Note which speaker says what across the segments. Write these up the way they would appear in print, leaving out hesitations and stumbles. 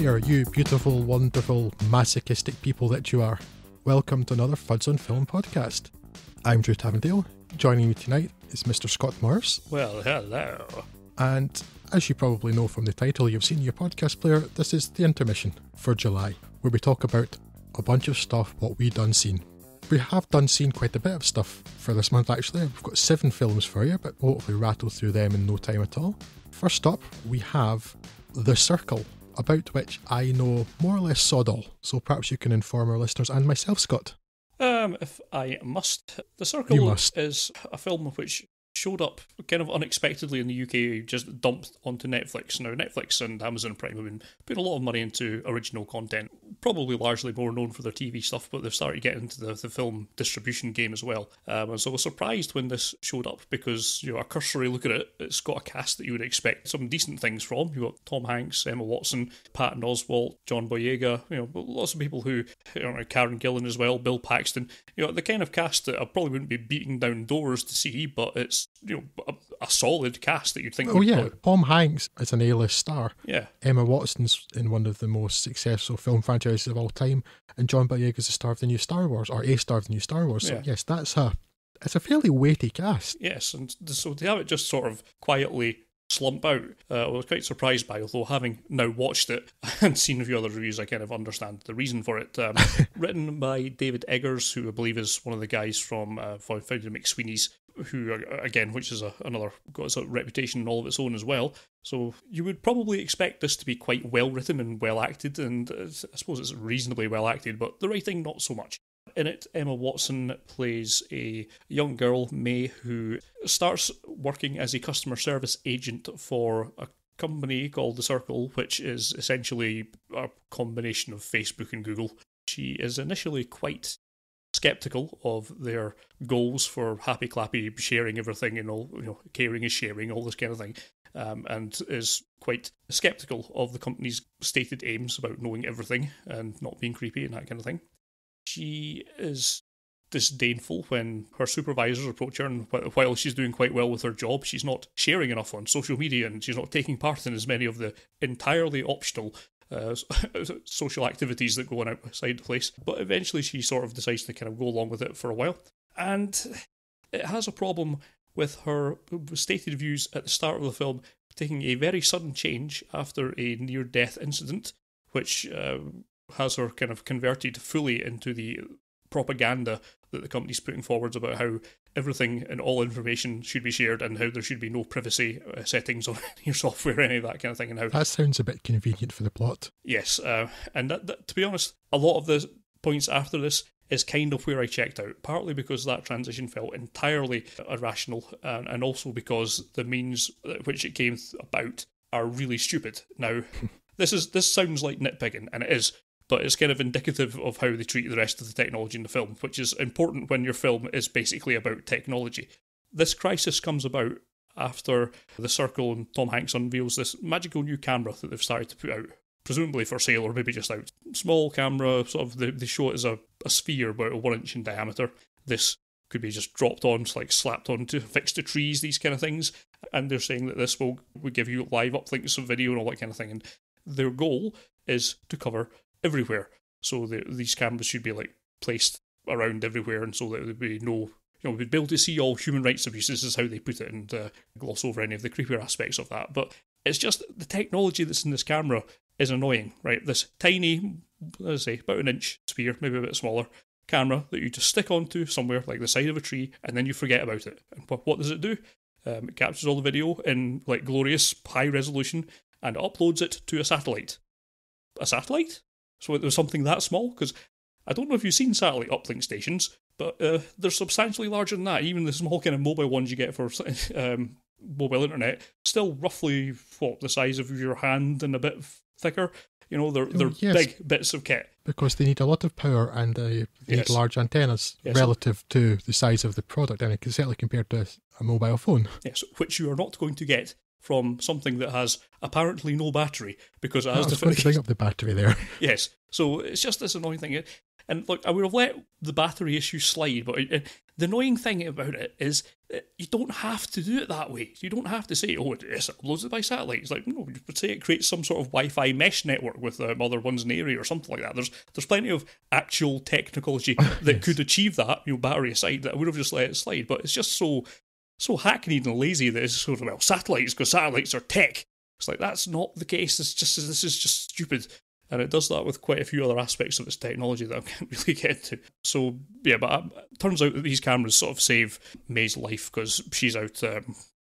Speaker 1: there, you beautiful, wonderful, masochistic people that you are. Welcome to another Fuds on Film podcast. I'm Drew Tavendale. Joining me tonight is Mr. Scott Morris.
Speaker 2: Well, hello.
Speaker 1: And as you probably know from the title you've seen in your podcast player, this is the intermission for July, where we talk about a bunch of stuff what we done seen. We have done seen quite a bit of stuff for this month actually. We've got 7 films for you, but we'll hopefully rattle through them in no time at all. First up, we have The Circle, about which I know more or less sod all, so perhaps you can inform our listeners and myself, Scott.
Speaker 2: If I must, The Circle is a film which showed up kind of unexpectedly in the UK, just dumped onto Netflix. Now, Netflix and Amazon Prime have been putting a lot of money into original content, probably largely more known for their TV stuff, but they've started getting into the film distribution game as well. And so I was surprised when this showed up because, you know, a cursory look at it, it's got a cast that you would expect some decent things from. You've got Tom Hanks, Emma Watson, Patton Oswalt, John Boyega, you know, lots of people who, you know, Karen Gillan as well, Bill Paxton, you know, the kind of cast that I probably wouldn't be beating down doors to see, but it's, you know, a solid cast that you'd think.
Speaker 1: Oh yeah, Tom Hanks is an A-list star.
Speaker 2: Yeah.
Speaker 1: Emma Watson's in one of the most successful film franchises of all time, and John Boyega's a star of the new Star Wars, or a star of the new Star Wars. So
Speaker 2: Yeah.
Speaker 1: yes, it's a fairly weighty cast.
Speaker 2: Yes, and so to have it just sort of quietly slump out, I was quite surprised by, although having now watched it and seen a few other reviews, I kind of understand the reason for it. Written by David Eggers, who I believe is one of the guys from founded McSweeney's, who, again, which is another, got a reputation all of its own as well. So you would probably expect this to be quite well written and well acted, and I suppose it's reasonably well acted, but the writing not so much. In it, Emma Watson plays a young girl, May, who starts working as a customer service agent for a company called The Circle, which is essentially a combination of Facebook and Google. She is initially quite skeptical of their goals for happy clappy sharing everything and all, you know, caring is sharing, all this kind of thing, and is quite skeptical of the company's stated aims about knowing everything and not being creepy and that kind of thing. She is disdainful when her supervisors approach her, and while she's doing quite well with her job, she's not sharing enough on social media, and she's not taking part in as many of the entirely optional social activities that go on outside the place. But eventually she sort of decides to kind of go along with it for a while. And it has a problem with her stated views at the start of the film taking a very sudden change after a near-death incident, which has her kind of converted fully into the propaganda that the company's putting forwards about how everything and all information should be shared and how there should be no privacy settings on your software, any of that kind of thing. And how
Speaker 1: that sounds a bit convenient for the plot.
Speaker 2: Yes, and that, to be honest, a lot of the points after this is kind of where I checked out, partly because that transition felt entirely irrational, and also because the means at which it came about are really stupid. Now, this sounds like nitpicking, and it is, but it's kind of indicative of how they treat the rest of the technology in the film, which is important when your film is basically about technology. This crisis comes about after The Circle and Tom Hanks unveils this magical new camera that they've started to put out, presumably for sale or maybe just out. Small camera, sort of, they show it as a sphere about 1 inch in diameter. This could be just dropped on, like slapped onto, fixed to trees, these kind of things. And they're saying that this will give you live uplinks of video and all that kind of thing. And their goal is to cover everywhere. So these cameras should be like placed around everywhere, and so that there'd be no, you know, we'd be able to see all human rights abuses, is how they put it, and gloss over any of the creepier aspects of that. But it's just the technology that's in this camera is annoying, right? This tiny, let's say, about 1 inch sphere, maybe a bit smaller, camera that you just stick onto somewhere like the side of a tree, and then you forget about it. And what does it do? It captures all the video in like glorious high resolution and uploads it to a satellite. A satellite? So it was something that small? Because I don't know if you've seen satellite uplink stations, but they're substantially larger than that. Even the small kind of mobile ones you get for mobile internet, still roughly, the size of your hand and a bit thicker. You know, they're
Speaker 1: yes,
Speaker 2: big bits of kit.
Speaker 1: Because they need a lot of power and they need large antennas relative to the size of the product, and certainly compared to a mobile phone.
Speaker 2: Yes, which you are not going to get from something that has apparently no battery, because it has
Speaker 1: I was going to bring up the battery there.
Speaker 2: Yes, so it's just this annoying thing. And look, I would have let the battery issue slide, but The annoying thing about it is you don't have to do it that way. You don't have to say, oh, it's uploaded by satellite. It's like, no, you would say it creates some sort of Wi-Fi mesh network with other ones in the area or something like that. There's plenty of actual technology that could achieve that, battery aside, that I would have just let it slide. But it's just so hackneyed and lazy that it's sort of, well, satellites, because satellites are tech. It's like, that's not the case. This is just stupid. And it does that with quite a few other aspects of its technology that I can't really get into. So, yeah, but it turns out that these cameras sort of save May's life because she's out,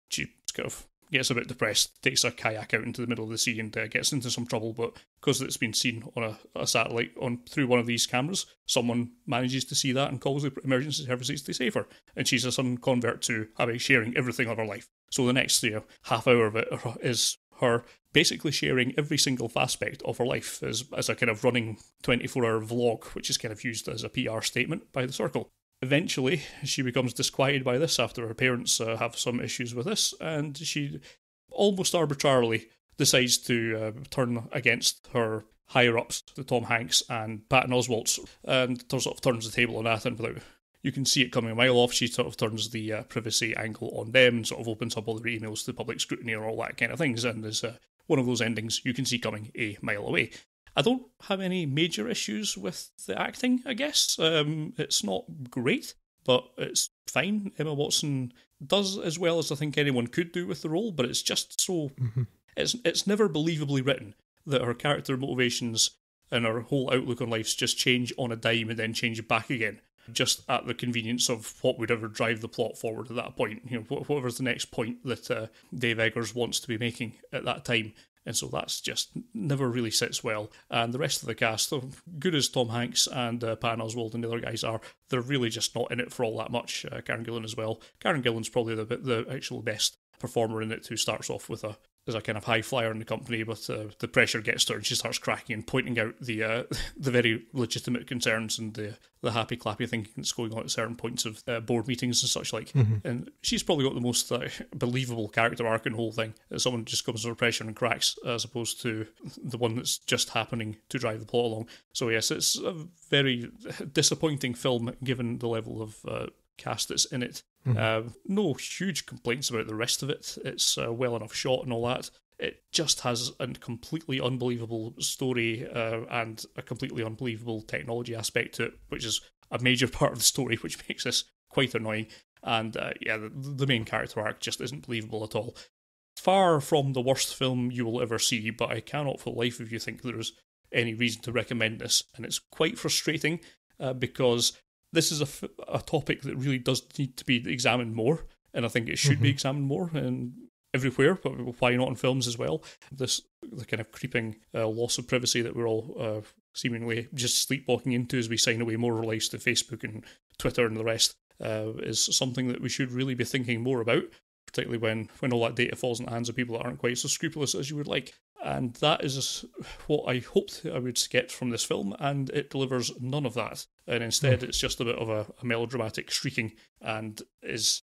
Speaker 2: she kind of gets a bit depressed, takes a kayak out into the middle of the sea and gets into some trouble. But because it's been seen on a satellite through one of these cameras, someone manages to see that and calls the emergency services to save her. And she's a sudden convert to sharing everything of her life. So the next half hour of it is her basically sharing every single aspect of her life as a kind of running 24-hour vlog, which is kind of used as a PR statement by the Circle. Eventually, she becomes disquieted by this after her parents have some issues with this, and she almost arbitrarily decides to turn against her higher-ups, the Tom Hanks and Patton Oswalts, and sort of turns the table on that, and without... You can see it coming a mile off. She sort of turns the privacy angle on them and sort of opens up all their emails to public scrutiny and all that kind of things. And there's one of those endings you can see coming a mile away. I don't have any major issues with the acting, I guess. It's not great, but it's fine. Emma Watson does as well as I think anyone could do with the role, but it's just so... Mm-hmm. It's never believably written that her character motivations and her whole outlook on life just change on a dime and then change back again, just at the convenience of what would ever drive the plot forward at that point. Whatever's the next point that Dave Eggers wants to be making at that time. And so that's just never really sits well. And the rest of the cast, so good as Tom Hanks and Patton Oswalt and the other guys are, they're really just not in it for all that much. Karen Gillan as well. Karen Gillan's probably the actual best performer in it, who starts off with as a kind of high flyer in the company, but the pressure gets to her and she starts cracking and pointing out the very legitimate concerns and the happy clappy thinking that's going on at certain points of board meetings and such like. Mm-hmm. And she's probably got the most believable character arc in the whole thing. Someone just comes under pressure and cracks, as opposed to the one that's just happening to drive the plot along. So yes, it's a very disappointing film given the level of cast that's in it. Mm-hmm. No huge complaints about the rest of it. It's well enough shot and all that. It just has a completely unbelievable story and a completely unbelievable technology aspect to it, which is a major part of the story, which makes this quite annoying. And the main character arc just isn't believable at all. Far from the worst film you will ever see, but I cannot for the life of you think there's any reason to recommend this. And it's quite frustrating because this is a topic that really does need to be examined more, and I think it should be examined more and everywhere, but why not in films as well? The kind of creeping loss of privacy that we're all seemingly just sleepwalking into as we sign away more lives to Facebook and Twitter and the rest is something that we should really be thinking more about, particularly when all that data falls in the hands of people that aren't quite so scrupulous as you would like. And that is what I hoped I would get from this film, and it delivers none of that. And instead, it's just a bit of a melodramatic shrieking, and is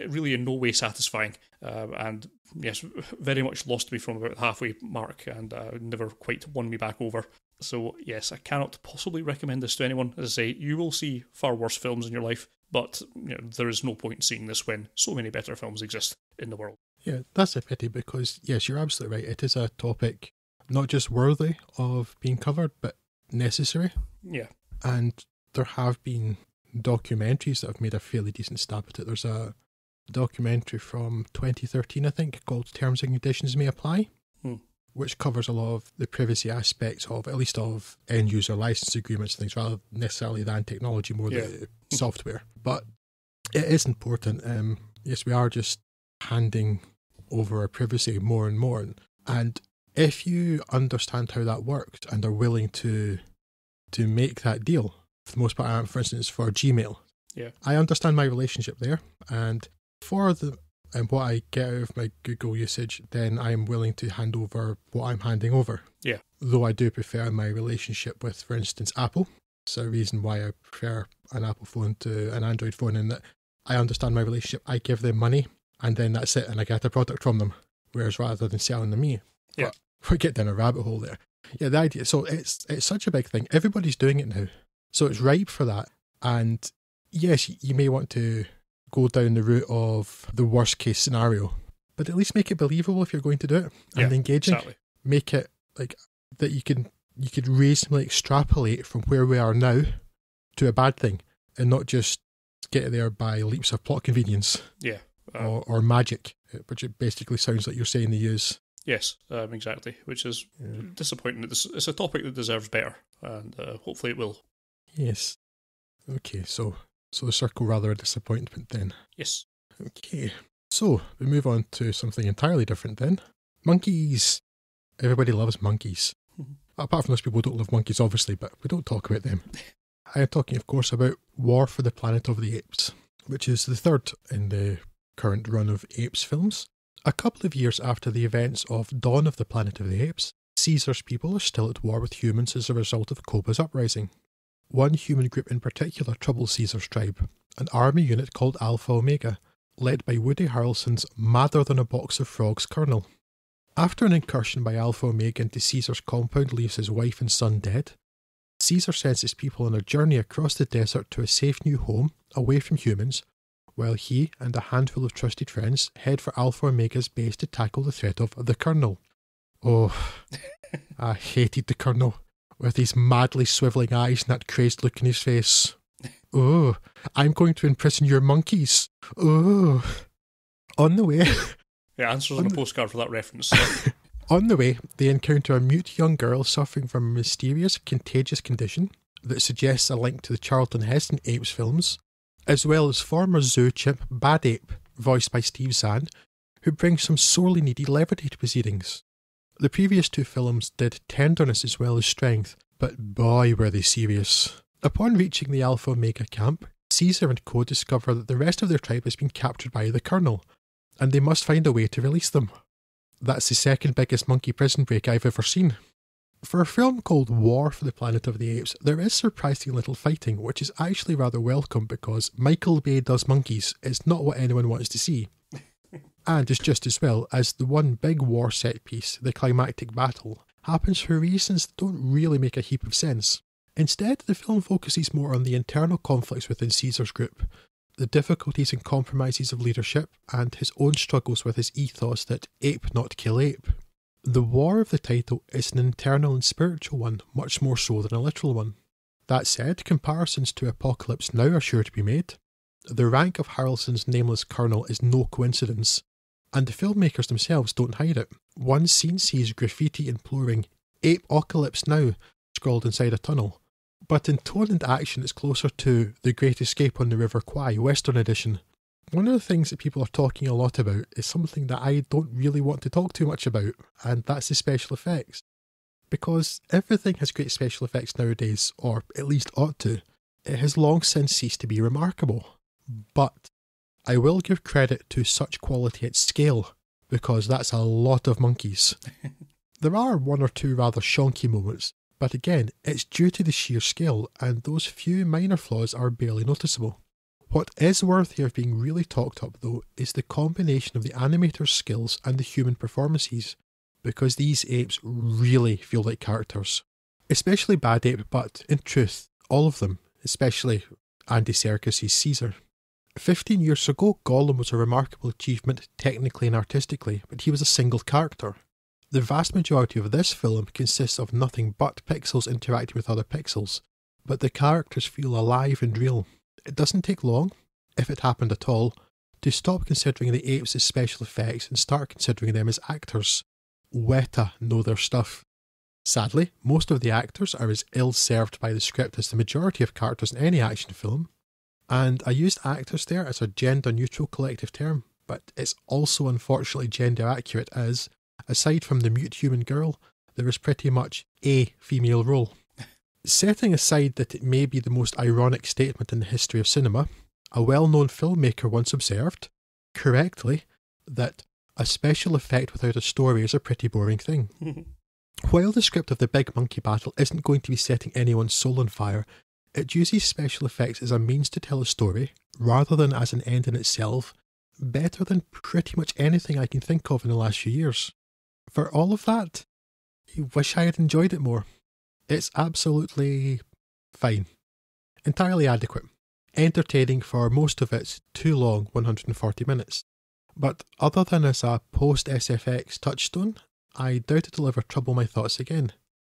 Speaker 2: really in no way satisfying. And yes, very much lost me from about the halfway mark, and never quite won me back over. So yes, I cannot possibly recommend this to anyone. As I say, you will see far worse films in your life, but there is no point seeing this when so many better films exist in the world.
Speaker 1: Yeah, that's a pity because, yes, you're absolutely right. It is a topic not just worthy of being covered, but necessary.
Speaker 2: Yeah.
Speaker 1: And there have been documentaries that have made a fairly decent stab at it. There's a documentary from 2013, I think, called Terms and Conditions May Apply, which covers a lot of the privacy aspects of, at least of end-user license agreements and things, rather necessarily than technology, more the software. But it is important. Yes, we are just handing over our privacy more and more. And if you understand how that works and are willing to make that deal, for the most part, for instance, for Gmail, I understand my relationship there. And for what I get out of my Google usage, then I am willing to hand over what I'm handing over.
Speaker 2: Yeah.
Speaker 1: Though I do prefer my relationship with, for instance, Apple. It's a reason why I prefer an Apple phone to an Android phone, in that I understand my relationship. I give them money, and then that's it, and I get a product from them. Whereas rather than selling to me, we get down a rabbit hole there. Yeah, the idea. So it's such a big thing. Everybody's doing it now, so it's ripe for that. And yes, you may want to go down the route of the worst case scenario, but at least make it believable if you're going to do it and engaging.
Speaker 2: Exactly.
Speaker 1: Make it like that you could reasonably extrapolate from where we are now to a bad thing, and not just get there by leaps of plot convenience.
Speaker 2: Yeah.
Speaker 1: Or magic, which it basically sounds like you're saying they use.
Speaker 2: Yes, exactly, which is disappointing. It's a topic that deserves better, and hopefully it will.
Speaker 1: Yes. Okay, so the circle rather a disappointment then.
Speaker 2: Yes.
Speaker 1: Okay, so we move on to something entirely different then. Monkeys. Everybody loves monkeys. Apart from those people who don't love monkeys, obviously, but we don't talk about them. I am talking, of course, about War for the Planet of the Apes, which is the third in the current run of Apes films. A couple of years after the events of Dawn of the Planet of the Apes, Caesar's people are still at war with humans as a result of Koba's uprising. One human group in particular troubles Caesar's tribe, an army unit called Alpha Omega, led by Woody Harrelson's madder-than-a-box-of-frogs colonel. After an incursion by Alpha Omega into Caesar's compound leaves his wife and son dead, Caesar sends his people on a journey across the desert to a safe new home, away from humans, while he and a handful of trusted friends head for Alpha Omega's base to tackle the threat of the Colonel. Oh, I hated the Colonel, with his madly swivelling eyes and that crazed look in his face. Oh, I'm going to imprison your monkeys. Oh. On the way...
Speaker 2: Yeah, answers on a postcard for that reference.
Speaker 1: On the way, they encounter a mute young girl suffering from a mysterious, contagious condition that suggests a link to the Charlton Heston Apes films, as well as former zoo chimp Bad Ape, voiced by Steve Zahn, who brings some sorely needed levity to proceedings. The previous two films did tenderness as well as strength, but boy were they serious. Upon reaching the Alpha Omega camp, Caesar and co discover that the rest of their tribe has been captured by the Colonel, and they must find a way to release them. That's the second biggest monkey prison break I've ever seen. For a film called War for the Planet of the Apes, there is surprisingly little fighting, which is actually rather welcome because Michael Bay does monkeys is not what anyone wants to see. And it's just as well as the one big war set piece, the climactic battle, happens for reasons that don't really make a heap of sense. Instead, the film focuses more on the internal conflicts within Caesar's group, the difficulties and compromises of leadership, and his own struggles with his ethos that ape not kill ape. The war of the title is an internal and spiritual one, much more so than a literal one. That said, comparisons to Apocalypse Now are sure to be made. The rank of Harrelson's nameless colonel is no coincidence, and the filmmakers themselves don't hide it. One scene sees graffiti imploring "Apocalypse Now" scrawled inside a tunnel, but in tone and action it's closer to The Great Escape on the River Kwai, Western Edition. One of the things that people are talking a lot about is something that I don't really want to talk too much about, and that's the special effects. Because everything has great special effects nowadays, or at least ought to. It has long since ceased to be remarkable. But I will give credit to such quality at scale, because that's a lot of monkeys. There are one or two rather shonky moments, but again, it's due to the sheer scale, and those few minor flaws are barely noticeable. What is worthy of being really talked up, though, is the combination of the animator's skills and the human performances, because these apes really feel like characters. Especially Bad Ape, but in truth, all of them, especially Andy Serkis' Caesar. 15 years ago, Gollum was a remarkable achievement technically and artistically, but he was a single character. The vast majority of this film consists of nothing but pixels interacting with other pixels, but the characters feel alive and real. It doesn't take long, if it happened at all, to stop considering the apes as special effects and start considering them as actors. Weta know their stuff. Sadly, most of the actors are as ill-served by the script as the majority of characters in any action film, and I used actors there as a gender-neutral collective term, but it's also unfortunately gender-accurate as, aside from the mute human girl, there is pretty much a female role. Setting aside that it may be the most ironic statement in the history of cinema, a well-known filmmaker once observed, correctly, that a special effect without a story is a pretty boring thing. While the script of the Big Monkey Battle isn't going to be setting anyone's soul on fire, it uses special effects as a means to tell a story, rather than as an end in itself, better than pretty much anything I can think of in the last few years. For all of that, I wish I had enjoyed it more. It's absolutely fine. Entirely adequate. entertaining for most of its too long 140 minutes. But other than as a post-SFX touchstone, I doubt it'll ever trouble my thoughts again.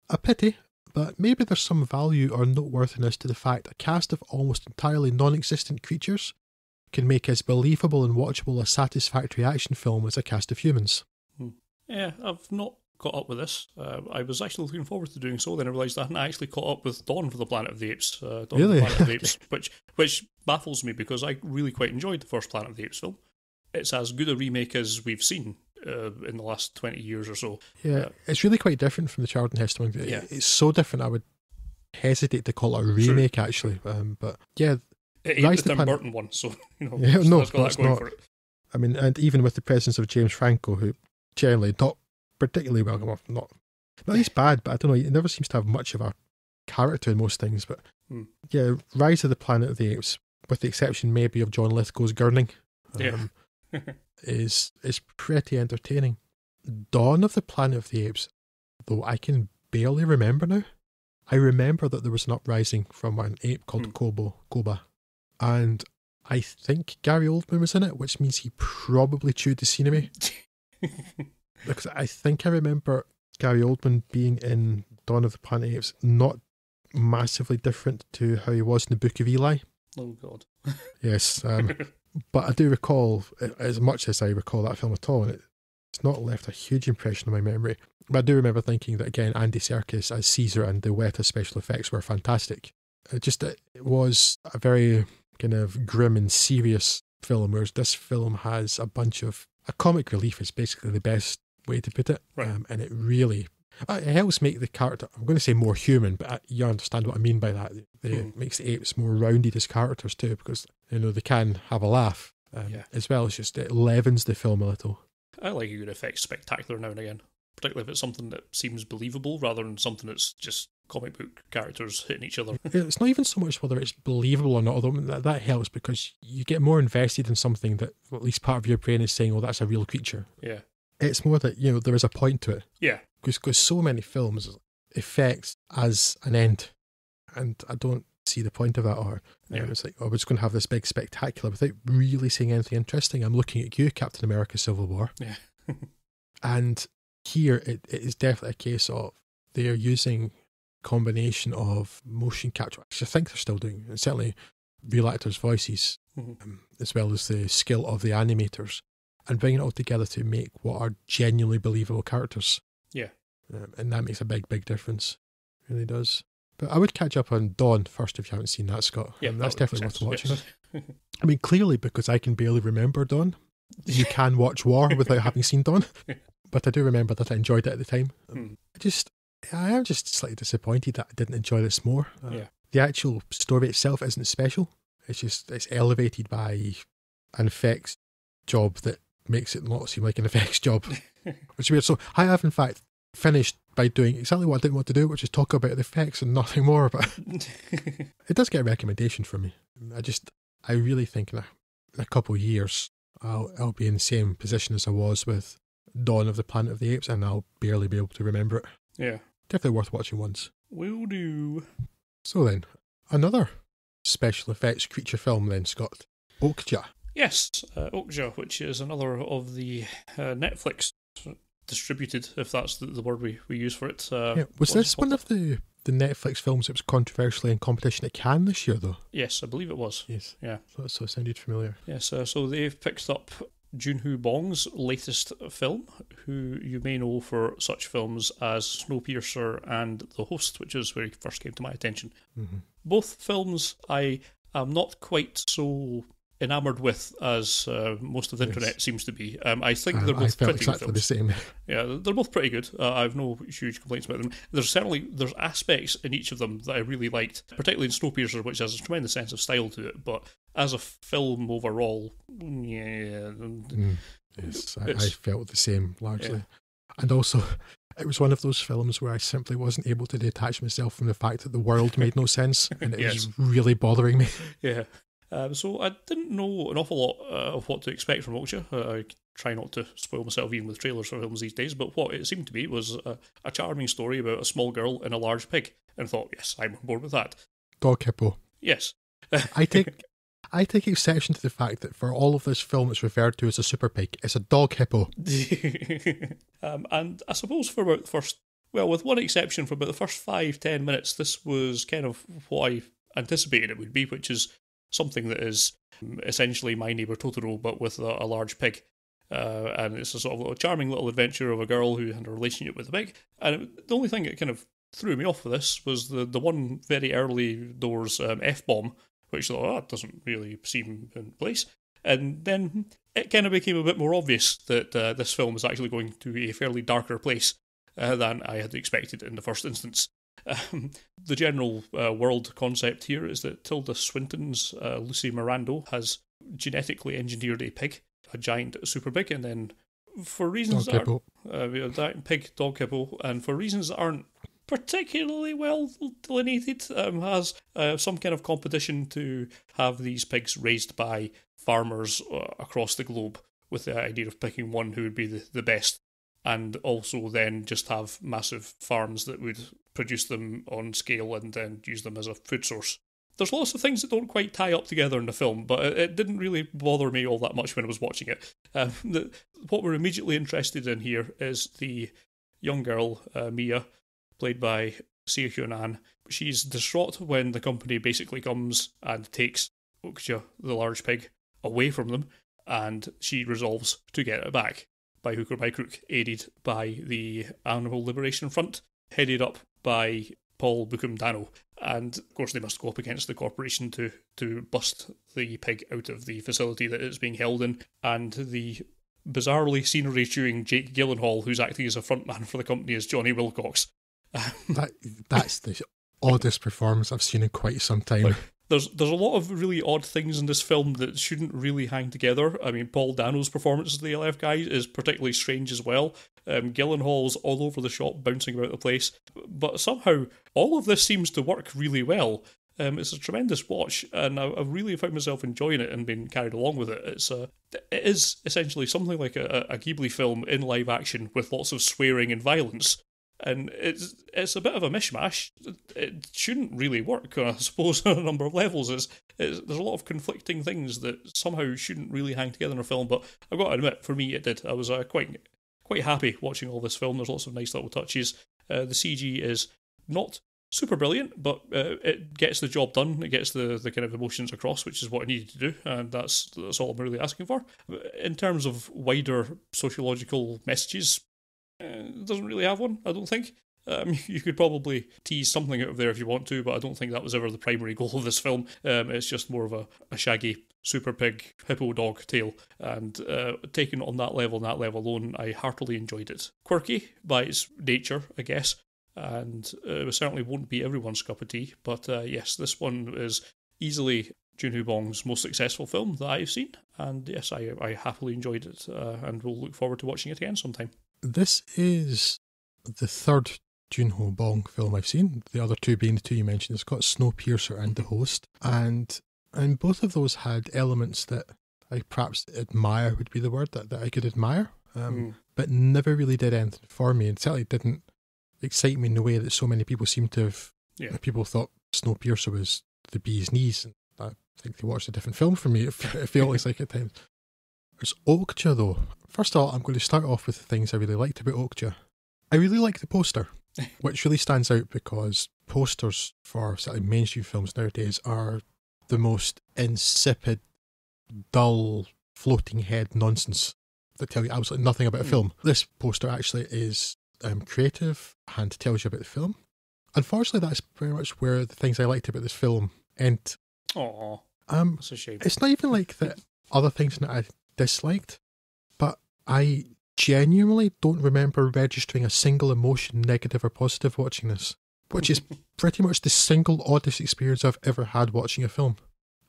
Speaker 1: A pity, but maybe there's some value or noteworthiness to the fact a cast of almost entirely non-existent creatures can make as believable and watchable a satisfactory action film as a cast of humans.
Speaker 2: Yeah, I've not caught up with this. I was actually looking forward to doing so, then I realised I hadn't actually caught up with Dawn of the Planet of the Apes. Dawn
Speaker 1: Really?
Speaker 2: of the Planet of the Apes, which baffles me because I really quite enjoyed the first Planet of the Apes film. It's as good a remake as we've seen in the last 20 years or so.
Speaker 1: Yeah, it's really quite different from the Charlton Heston one.
Speaker 2: Yeah.
Speaker 1: It's so different I would hesitate to call it a remake, actually. But yeah,
Speaker 2: it ain't the Tim Burton one, so
Speaker 1: yeah, no,
Speaker 2: that's got that going for it.
Speaker 1: I mean, and even with the presence of James Franco, who generally not particularly welcome, or not he's bad, but I don't know, he never seems to have much of a character in most things. But yeah, Rise of the Planet of the Apes, with the exception maybe of John Lithgow's gurning, is pretty entertaining. Dawn of the Planet of the Apes, though I can barely remember now. I remember that there was an uprising from an ape called Koba, and I think Gary Oldman was in it, which means he probably chewed the scenery. Because I think I remember Gary Oldman being in Dawn of the Planet of the Apes not massively different to how he was in the Book of Eli.
Speaker 2: Oh, God.
Speaker 1: Yes, but I do recall, as much as I recall that film at all, and it's not left a huge impression on my memory. But I do remember thinking that, again, Andy Serkis as Caesar and the Weta special effects were fantastic. It was a very kind of grim and serious film, whereas this film has a comic relief is basically the best way to put it.
Speaker 2: Right.
Speaker 1: And it really, it helps make the character, I'm going to say more human, but you understand what I mean by that. It makes the apes more rounded as characters too, because, they can have a laugh. As well as just, it leavens the film a little.
Speaker 2: I like a good effects spectacular now and again, particularly if it's something that seems believable rather than something that's just comic book characters hitting each other.
Speaker 1: It's not even so much whether it's believable or not, although that helps because you get more invested in something that at least part of your brain is saying, oh, that's a real creature.
Speaker 2: Yeah.
Speaker 1: It's more that, there is a point to it.
Speaker 2: Yeah.
Speaker 1: Because so many films, effects as an end, and I don't see the point of that, or it's like, oh, we're just going to have this big spectacular without really saying anything interesting. I'm looking at you, Captain America Civil War.
Speaker 2: Yeah.
Speaker 1: And here it is definitely a case of they're using combination of motion capture, which I think they're still doing, and certainly real actors' voices, as well as the skill of the animators, and bringing it all together to make what are genuinely believable characters.
Speaker 2: Yeah.
Speaker 1: And that makes a big, big difference. It really does. But I would catch up on Dawn first if you haven't seen that, Scott.
Speaker 2: Yeah,
Speaker 1: that's definitely worth watching.
Speaker 2: Yes.
Speaker 1: I mean, clearly, because I can barely remember Dawn, you can watch War without having seen Dawn. But I do remember that I enjoyed it at the time. I am just slightly disappointed that I didn't enjoy this more. The actual story itself isn't special. It's elevated by an effects job that makes it not seem like an effects job, which is weird. So I have, in fact, finished by doing exactly what I didn't want to do, which is talk about the effects and nothing more. But it does get a recommendation from me. I really think in a couple of years, I'll be in the same position as I was with Dawn of the Planet of the Apes, and I'll barely be able to remember it.
Speaker 2: Yeah.
Speaker 1: Definitely worth watching once.
Speaker 2: Will do.
Speaker 1: So then, another special effects creature film then, Scott. Okja.
Speaker 2: Yes, Okja, which is another of the Netflix distributed, if that's the word we use for it.
Speaker 1: Was this one of the Netflix films that was controversially in competition at Cannes this year, though?
Speaker 2: Yes, I believe it was.
Speaker 1: Yes.
Speaker 2: Yeah.
Speaker 1: So it sounded familiar.
Speaker 2: Yes, so they've picked up Joon-ho Bong's latest film, who you may know for such films as Snowpiercer and The Host, which is where he first came to my attention.
Speaker 1: Mm-hmm.
Speaker 2: Both films I am not quite so enamoured with as most of the internet seems to be. I think they're both pretty
Speaker 1: exactly
Speaker 2: good films.
Speaker 1: The same.
Speaker 2: Yeah, they're both pretty good. I've no huge complaints about them. There's aspects in each of them that I really liked, particularly in Snowpiercer, which has a tremendous sense of style to it. But as a film overall,
Speaker 1: Yes, I felt the same largely. Yeah. And also, it was one of those films where I simply wasn't able to detach myself from the fact that the world made no sense, and it was really bothering me.
Speaker 2: Yeah. So I didn't know an awful lot of what to expect from Okja. I try not to spoil myself even with trailers for films these days, but what it seemed to be was a charming story about a small girl and a large pig, and thought, yes, I'm on board with that.
Speaker 1: Dog hippo.
Speaker 2: Yes.
Speaker 1: I take exception to the fact that for all of this film it's referred to as a super pig. It's a dog hippo.
Speaker 2: And I suppose for about the first, well, with one exception, for about the first 5-10 minutes, this was kind of what I anticipated it would be, which is something that is essentially My Neighbor Totoro, but with a large pig. And it's a sort of a charming little adventure of a girl who had a relationship with a pig. And the only thing that kind of threw me off with this was the one very early doors F-bomb, which I thought, that doesn't really seem in place. And then it kind of became a bit more obvious that this film is actually going to a fairly darker place than I had expected in the first instance. The general world concept here is that Tilda Swinton's Lucy Miranda has genetically engineered a pig, a giant super pig, and then for reasons
Speaker 1: Dog
Speaker 2: pig dog hippo, and for reasons that aren't particularly well delineated, has some kind of competition to have these pigs raised by farmers across the globe, with the idea of picking one who would be the best, and also then just have massive farms that would produce them on scale and then use them as a food source. There's lots of things that don't quite tie up together in the film, but it didn't really bother me all that much when I was watching it. What we're immediately interested in here is the young girl, Mia, played by Seo Hyun-an. She's distraught when the company basically comes and takes Okja, the large pig, away from them, and she resolves to get it back by hook or by crook, aided by the Animal Liberation Front, headed up by Paul Bukum Dano. And of course they must go up against the corporation to bust the pig out of the facility that it's being held in. And the bizarrely scenery-chewing Jake Gyllenhaal, who's acting as a frontman for the company, is Johnny Wilcox.
Speaker 1: That's the oddest performance I've seen in quite some time.
Speaker 2: There's a lot of really odd things in this film that shouldn't really hang together. I mean, Paul Dano's performance as the LF guy is particularly strange as well. Gyllenhaal's all over the shop, bouncing about the place. But somehow, all of this seems to work really well. It's a tremendous watch, and I've really found myself enjoying it and been carried along with it. It is essentially something like a Ghibli film in live action with lots of swearing and violence. And it's a bit of a mishmash. It shouldn't really work, I suppose, on a number of levels. There's a lot of conflicting things that somehow shouldn't really hang together in a film, but I've got to admit, for me it did. I was quite happy watching all this film. There's lots of nice little touches. The CG is not super brilliant, but it gets the job done. It gets the kind of emotions across, which is what it needed to do, and that's all I'm really asking for. In terms of wider sociological messages, it doesn't really have one, I don't think. You could probably tease something out of there if you want to, but I don't think that was ever the primary goal of this film. It's just more of a shaggy super pig hippo dog tale, and taken on that level alone, I heartily enjoyed it. Quirky by its nature, I guess, and it certainly won't be everyone's cup of tea, but yes, this one is easily Junho Bong's most successful film that I've seen, and yes, I happily enjoyed it, and will look forward to watching it again sometime.
Speaker 1: This is the third Junho Bong film I've seen, the other two being the two you mentioned. It's got Snowpiercer and The Host, and both of those had elements that I perhaps admire would be the word, that I could admire, but never really did anything for me, and certainly didn't excite me in the way that so many people seem to have. Yeah. People thought Snowpiercer was the bee's knees, and I think they watched a different film for me. It feels like at times. There's Okja though. First of all, I'm going to start off with the things I really liked about Okja. I really like the poster, which really stands out because posters for certainly mainstream films nowadays are the most insipid, dull, floating head nonsense that tell you absolutely nothing about a film. This poster actually is creative and tells you about the film. Unfortunately, that's pretty much where the things I liked about this film end.
Speaker 2: Aww, that's a shame.
Speaker 1: It's not even like that other things that I disliked, but I genuinely don't remember registering a single emotion, negative or positive, watching this, which is pretty much the single oddest experience I've ever had watching a film.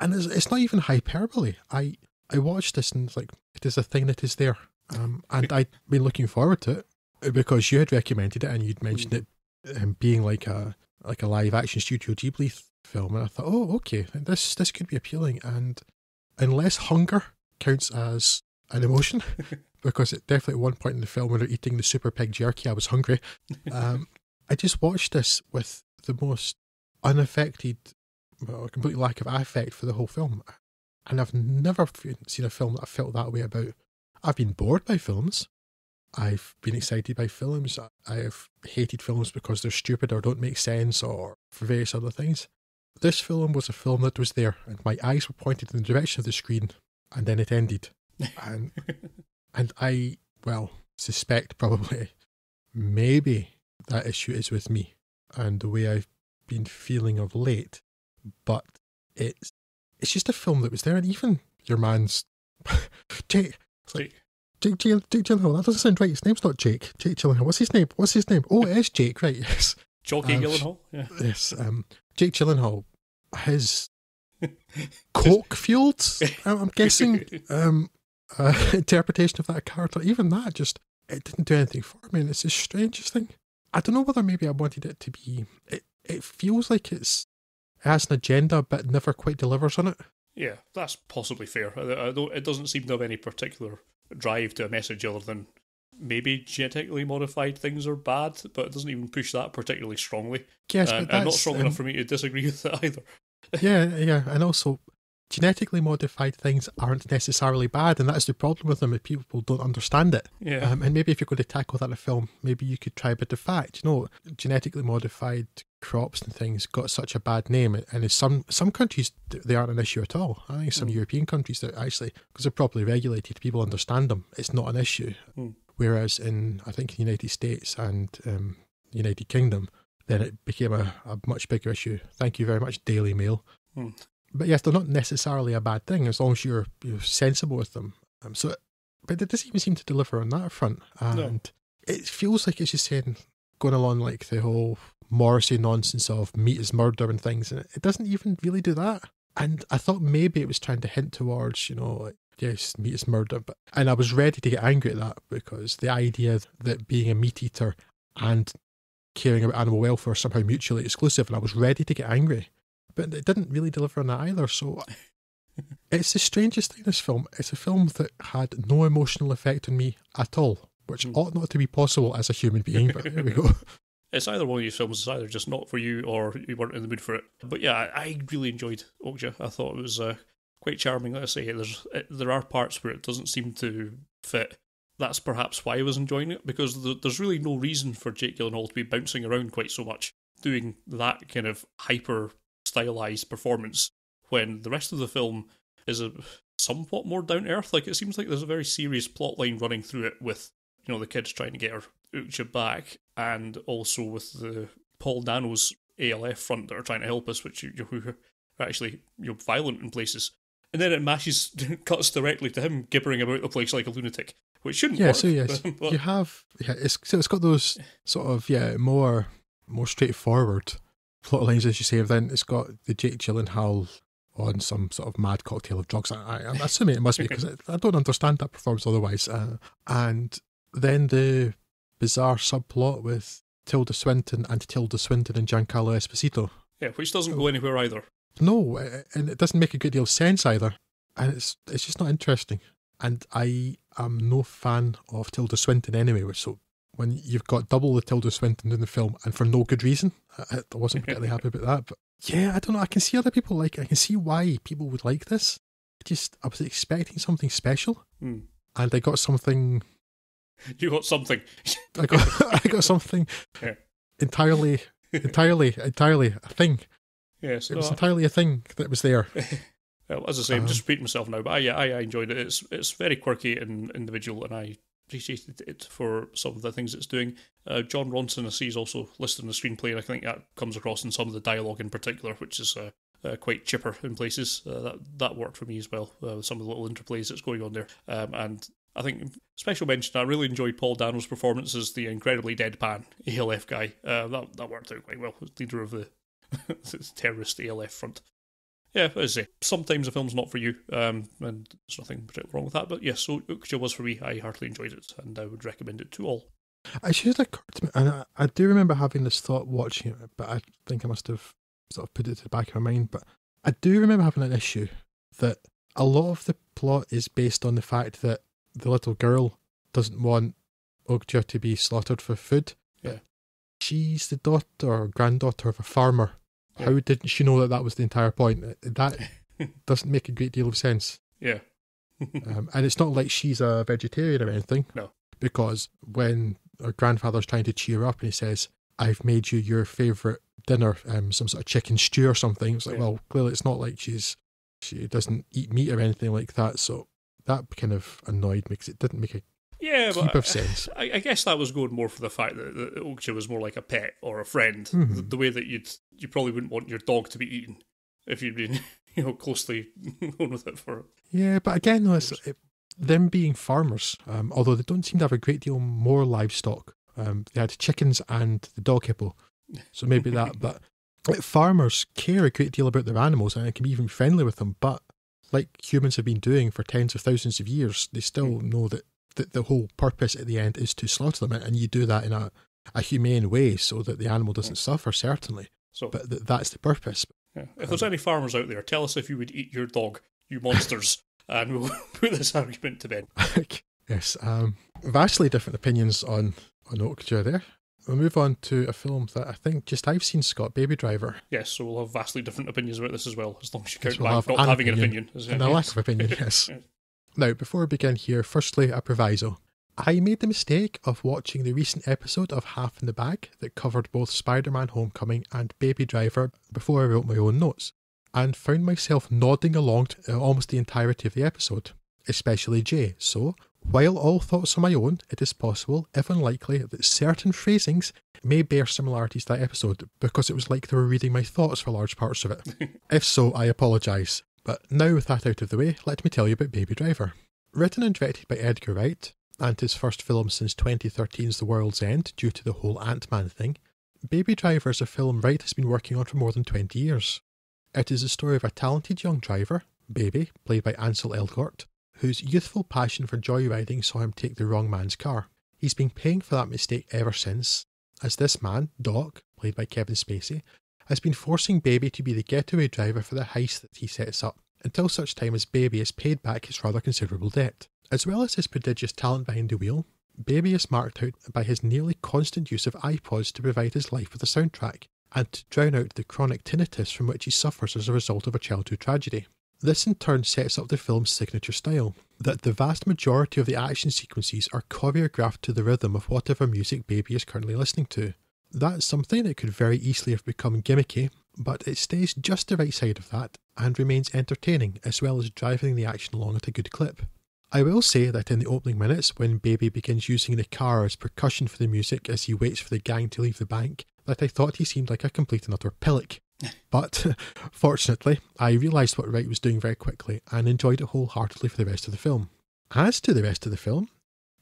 Speaker 1: And it's not even hyperbole. I watched this and it's like, it is a thing that is there. And I'd been looking forward to it because you had recommended it and you'd mentioned it being like a live action Studio Ghibli film, and I thought, oh, okay, this could be appealing. And unless hunger counts as an emotion, because it definitely at one point in the film when they're eating the super pig jerky, I was hungry. I just watched this with the most unaffected a complete lack of affect for the whole film. And I've never seen a film that I felt that way about. I've been bored by films. I've been excited by films. I have hated films because they're stupid or don't make sense or for various other things. This film was a film that was there, and my eyes were pointed in the direction of the screen, and then it ended. And I, well, suspect probably, maybe that issue is with me and the way I've been feeling of late. But it's just a film that was there, and even your man's Jake. It's like, Jake Gyllenhaal. That doesn't sound right. His name's not Jake. Jake Gyllenhaal. What's his name? Oh, it is Jake, right? Yes.
Speaker 2: Jockey Gyllenhaal. Yeah.
Speaker 1: Yes. Jake Gyllenhaal. His coke-fueled, I'm guessing, interpretation of that character. Even that, it didn't do anything for me. And it's the strangest thing. I don't know whether maybe I wanted it to be. It feels like it has an agenda, but never quite delivers on it.
Speaker 2: Yeah, that's possibly fair. It doesn't seem to have any particular drive to a message other than maybe genetically modified things are bad, but it doesn't even push that particularly strongly. Yes, but that's not strong enough for me to disagree with it either.
Speaker 1: Yeah, and also genetically modified things aren't necessarily bad, and that's the problem with them if people don't understand it.
Speaker 2: Yeah.
Speaker 1: And maybe if you're going to tackle that in a film, maybe you could try a bit of fact. Genetically modified crops and things got such a bad name, and in some countries they aren't an issue at all. I think some European countries that actually, because they're properly regulated, people understand them, it's not an issue. Whereas I think in the United States and the United Kingdom, then it became a much bigger issue. Thank you very much, Daily Mail. But yes, they're not necessarily a bad thing as long as you're sensible with them. But it doesn't even seem to deliver on that front. And it feels like it's just going along like the whole Morrissey nonsense of meat is murder and things, and it doesn't even really do that. And I thought maybe it was trying to hint towards, yes, meat is murder. And I was ready to get angry at that because the idea that being a meat eater and caring about animal welfare are somehow mutually exclusive, and I was ready to get angry. But it didn't really deliver on that either. So it's the strangest thing, this film. It's a film that had no emotional effect on me at all, which ought not to be possible as a human being, but there we go.
Speaker 2: It's either one of these films is either just not for you or you weren't in the mood for it. But yeah, I really enjoyed Okja. I thought it was quite charming. Like I say, there are parts where it doesn't seem to fit. That's perhaps why I was enjoying it, because there's really no reason for Jake Gyllenhaal to be bouncing around quite so much, doing that kind of hyper stylized performance when the rest of the film is a somewhat more down to earth. Like, it seems like there's a very serious plot line running through it with the kids trying to get her Okja back, and also with the Paul Dano's ALF front that are trying to help us, which who are actually violent in places. And then it cuts directly to him gibbering about the place like a lunatic, which shouldn't work.
Speaker 1: So yes, but you have it's got those sort of more straightforward plot lines, as you say. Then it's got the Jake Gyllenhaal on some sort of mad cocktail of drugs. I'm assuming it must be, because I don't understand that performance otherwise. And then the bizarre subplot with Tilda Swinton and Giancarlo Esposito.
Speaker 2: Yeah, which doesn't go anywhere either.
Speaker 1: No, and it doesn't make a good deal of sense either. And it's just not interesting. And I am no fan of Tilda Swinton anyway, so when you've got double the Tilda Swinton in the film and for no good reason, I wasn't particularly happy about that. But yeah, I don't know, I can see other people like it. I can see why people would like this. I was expecting something special, and I got something.
Speaker 2: You got something.
Speaker 1: I got something entirely a thing.
Speaker 2: Yes,
Speaker 1: it was entirely a thing that was there.
Speaker 2: Well, as I say, I'm just repeating myself now, but I enjoyed it. It's very quirky and individual, and I appreciated it for some of the things it's doing. John Ronson, I see, is also listed in the screenplay, and I think that comes across in some of the dialogue in particular, which is quite chipper in places. That worked for me as well, with some of the little interplays that's going on there. And I think, special mention, I really enjoyed Paul Dano's performance as the incredibly deadpan ALF guy. That worked out quite well, as leader of the terrorist ALF front. Yeah, as I say, sometimes a film's not for you, and there's nothing particularly wrong with that, but yes, so Okja was for me. I heartily enjoyed it, and I would recommend it to all.
Speaker 1: It should have occurred to me, and I do remember having this thought watching it, but I think I must have sort of put it to the back of my mind, but I do remember having an issue that a lot of the plot is based on the fact that the little girl doesn't want Okja to be slaughtered for food.
Speaker 2: Yeah.
Speaker 1: She's the daughter or granddaughter of a farmer. How didn't she know that that was the entire point? That doesn't make a great deal of sense.
Speaker 2: Yeah.
Speaker 1: And it's not like she's a vegetarian or anything.
Speaker 2: No.
Speaker 1: Because when her grandfather's trying to cheer her up and he says, I've made you your favourite dinner, some sort of chicken stew or something. It's like, well, clearly it's not like she doesn't eat meat or anything like that. So that kind of annoyed me because it didn't make a heap of sense.
Speaker 2: I guess that was going more for the fact that Okja was more like a pet or a friend.
Speaker 1: Mm-hmm.
Speaker 2: The way that you probably wouldn't want your dog to be eaten if you'd been closely going with it for.
Speaker 1: Yeah, but again, though, them being farmers, although they don't seem to have a great deal more livestock. They had chickens and the dog hippo, so maybe that. But farmers care a great deal about their animals and can be even friendly with them. But like humans have been doing for tens of thousands of years, they still know that the whole purpose at the end is to slaughter them, and you do that in a humane way so that the animal doesn't suffer, certainly.
Speaker 2: So,
Speaker 1: but that's the purpose.
Speaker 2: Yeah. If there's any farmers out there, tell us if you would eat your dog, you monsters, and we'll put this argument to bed.
Speaker 1: Yes, vastly different opinions on Okja there. We'll move on to a film that I think just I've seen, Scott, Baby Driver.
Speaker 2: Yes, so we'll have vastly different opinions about this as well, as long as you count
Speaker 1: we'll
Speaker 2: back not having an opinion.
Speaker 1: And a lack of opinion, yes. Now, before we begin here, firstly, a proviso. I made the mistake of watching the recent episode of Half in the Bag that covered both Spider-Man Homecoming and Baby Driver before I wrote my own notes, and found myself nodding along to almost the entirety of the episode, especially Jay. So, while all thoughts are my own, it is possible, if unlikely, that certain phrasings may bear similarities to that episode, because it was like they were reading my thoughts for large parts of it. If so, I apologise. But now with that out of the way, let me tell you about Baby Driver. Written and directed by Edgar Wright, and his first film since 2013's The World's End due to the whole Ant-Man thing, Baby Driver is a film Wright has been working on for more than 20 years. It is the story of a talented young driver, Baby, played by Ansel Elgort, whose youthful passion for joyriding saw him take the wrong man's car. He's been paying for that mistake ever since, as this man, Doc, played by Kevin Spacey, has been forcing Baby to be the getaway driver for the heist that he sets up, until such time as Baby has paid back his rather considerable debt. As well as his prodigious talent behind the wheel, Baby is marked out by his nearly constant use of iPods to provide his life with a soundtrack, and to drown out the chronic tinnitus from which he suffers as a result of a childhood tragedy. This in turn sets up the film's signature style, that the vast majority of the action sequences are choreographed to the rhythm of whatever music Baby is currently listening to. That's something that could very easily have become gimmicky, but it stays just the right side of that, and remains entertaining as well as driving the action along at a good clip. I will say that in the opening minutes, when Baby begins using the car as percussion for the music as he waits for the gang to leave the bank, that I thought he seemed like a complete and utter pillock. But, fortunately, I realised what Wright was doing very quickly and enjoyed it wholeheartedly for the rest of the film. As to the rest of the film,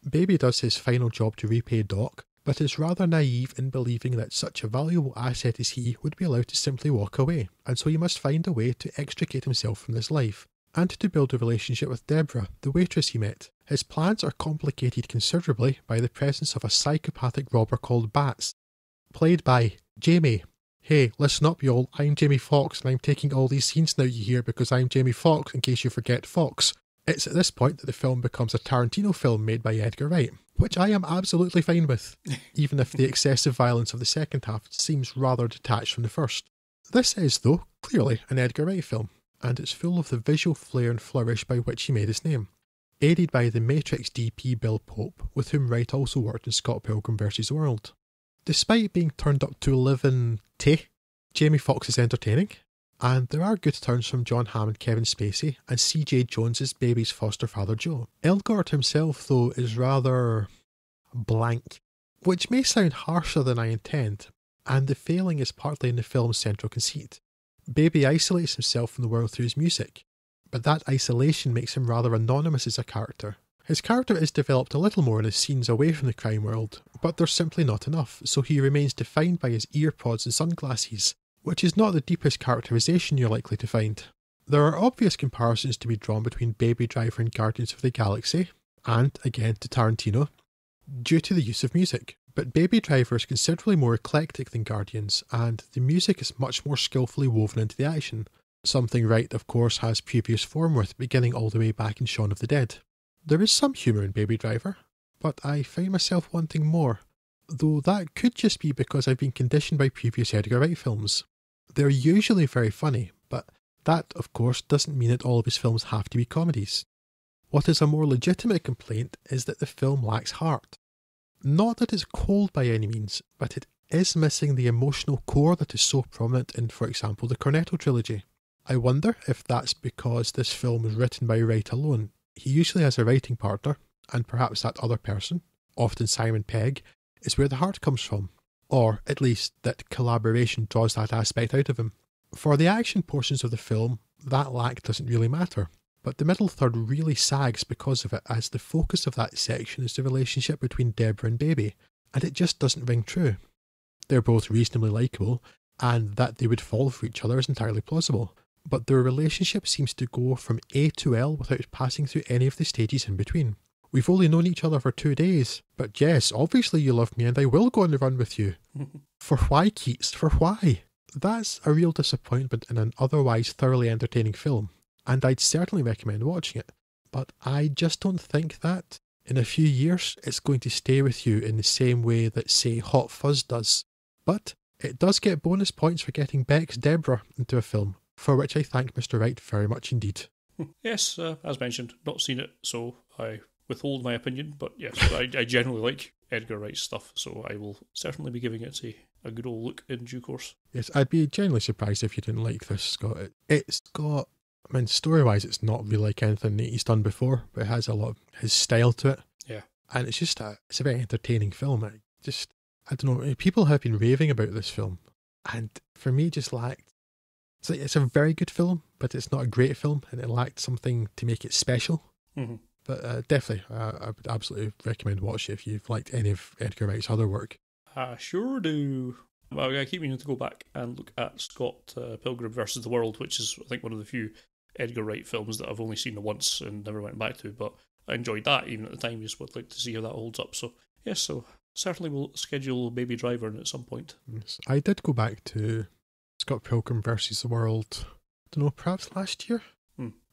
Speaker 1: Baby does his final job to repay Doc, but is rather naive in believing that such a valuable asset as he would be allowed to simply walk away, and so he must find a way to extricate himself from this life, and to build a relationship with Deborah, the waitress he met. His plans are complicated considerably by the presence of a psychopathic robber called Bats, played by Jamie. Hey, listen up y'all, I'm Jamie Foxx and I'm taking all these scenes now you hear because I'm Jamie Foxx in case you forget Fox. It's at this point that the film becomes a Tarantino film made by Edgar Wright, which I am absolutely fine with, even if the excessive violence of the second half seems rather detached from the first. This is, though, clearly an Edgar Wright film, and it's full of the visual flair and flourish by which he made his name. Aided by the Matrix DP Bill Pope, with whom Wright also worked in Scott Pilgrim vs. the World. Despite being turned up to 11 tea, Jamie Foxx is entertaining, and there are good turns from John Hamm and Kevin Spacey, and C.J. Jones's Baby's foster father Joe. Elgort himself, though, is rather blank, which may sound harsher than I intend, and the failing is partly in the film's central conceit. Baby isolates himself from the world through his music, but that isolation makes him rather anonymous as a character. His character is developed a little more in his scenes away from the crime world, but there's simply not enough, so he remains defined by his earpods and sunglasses, which is not the deepest characterization you're likely to find. There are obvious comparisons to be drawn between Baby Driver and Guardians of the Galaxy, and, again, to Tarantino, due to the use of music. But Baby Driver is considerably more eclectic than Guardians, and the music is much more skillfully woven into the action, something Wright, of course, has previous form with, beginning all the way back in Shaun of the Dead. There is some humour in Baby Driver, but I find myself wanting more, though that could just be because I've been conditioned by previous Edgar Wright films. They're usually very funny, but that, of course, doesn't mean that all of his films have to be comedies. What is a more legitimate complaint is that the film lacks heart. Not that it's cold by any means, but it is missing the emotional core that is so prominent in, for example, the Cornetto trilogy. I wonder if that's because this film was written by Wright alone. He usually has a writing partner, and perhaps that other person, often Simon Pegg, is where the heart comes from. Or, at least, that collaboration draws that aspect out of him. For the action portions of the film, that lack doesn't really matter. But the middle third really sags because of it, as the focus of that section is the relationship between Deborah and Baby, and it just doesn't ring true. They're both reasonably likeable, and that they would fall for each other is entirely plausible. But their relationship seems to go from A to L without passing through any of the stages in between. We've only known each other for 2 days, but yes, obviously you love me and I will go on the run with you. For why, Keats? For why? That's a real disappointment in an otherwise thoroughly entertaining film, and I'd certainly recommend watching it. But I just don't think that, in a few years, it's going to stay with you in the same way that, say, Hot Fuzz does. But it does get bonus points for getting Beck's Deborah into a film, for which I thank Mr. Wright very much indeed.
Speaker 2: Yes, as mentioned, not seen it, so I withhold my opinion, but yes, I generally like Edgar Wright's stuff, so I will certainly be giving it a good old look in due course.
Speaker 1: Yes, I'd be genuinely surprised if you didn't like this, Scott. It's got, I mean, story-wise, it's not really like anything that he's done before, but it has a lot of his style to it.
Speaker 2: Yeah.
Speaker 1: And it's just it's a very entertaining film. I don't know, people have been raving about this film, and for me, just lacked, it's a very good film, but it's not a great film, and it lacked something to make it special.
Speaker 2: Mm-hmm.
Speaker 1: But definitely, I would absolutely recommend watching it if you've liked any of Edgar Wright's other work.
Speaker 2: I sure do. Well, I keep meaning to go back and look at Scott Pilgrim vs. the World, which is, I think, one of the few Edgar Wright films that I've only seen once and never went back to, but I enjoyed that even at the time. Just would like to see how that holds up. So, yes, so certainly we'll schedule Baby Driver in at some point.
Speaker 1: Yes. I did go back to Scott Pilgrim vs. the World, I don't know, perhaps last year,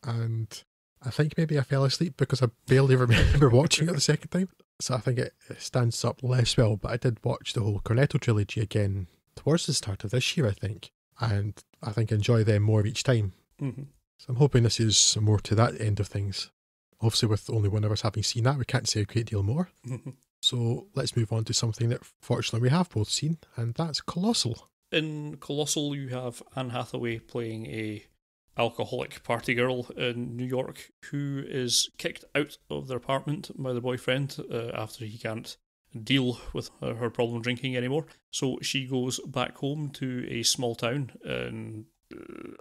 Speaker 1: and I think maybe I fell asleep because I barely remember watching it the second time. So I think it stands up less well, but I did watch the whole Cornetto trilogy again towards the start of this year, I think, and I think I enjoy them more each time.
Speaker 2: Mm-hmm.
Speaker 1: So I'm hoping this is more to that end of things. Obviously, with only one of us having seen that, we can't say a great deal more.
Speaker 2: Mm-hmm.
Speaker 1: So let's move on to something that fortunately we have both seen, and that's Colossal.
Speaker 2: In Colossal, you have Anne Hathaway playing a alcoholic party girl in New York who is kicked out of their apartment by the boyfriend after he can't deal with her problem drinking anymore. So she goes back home to a small town in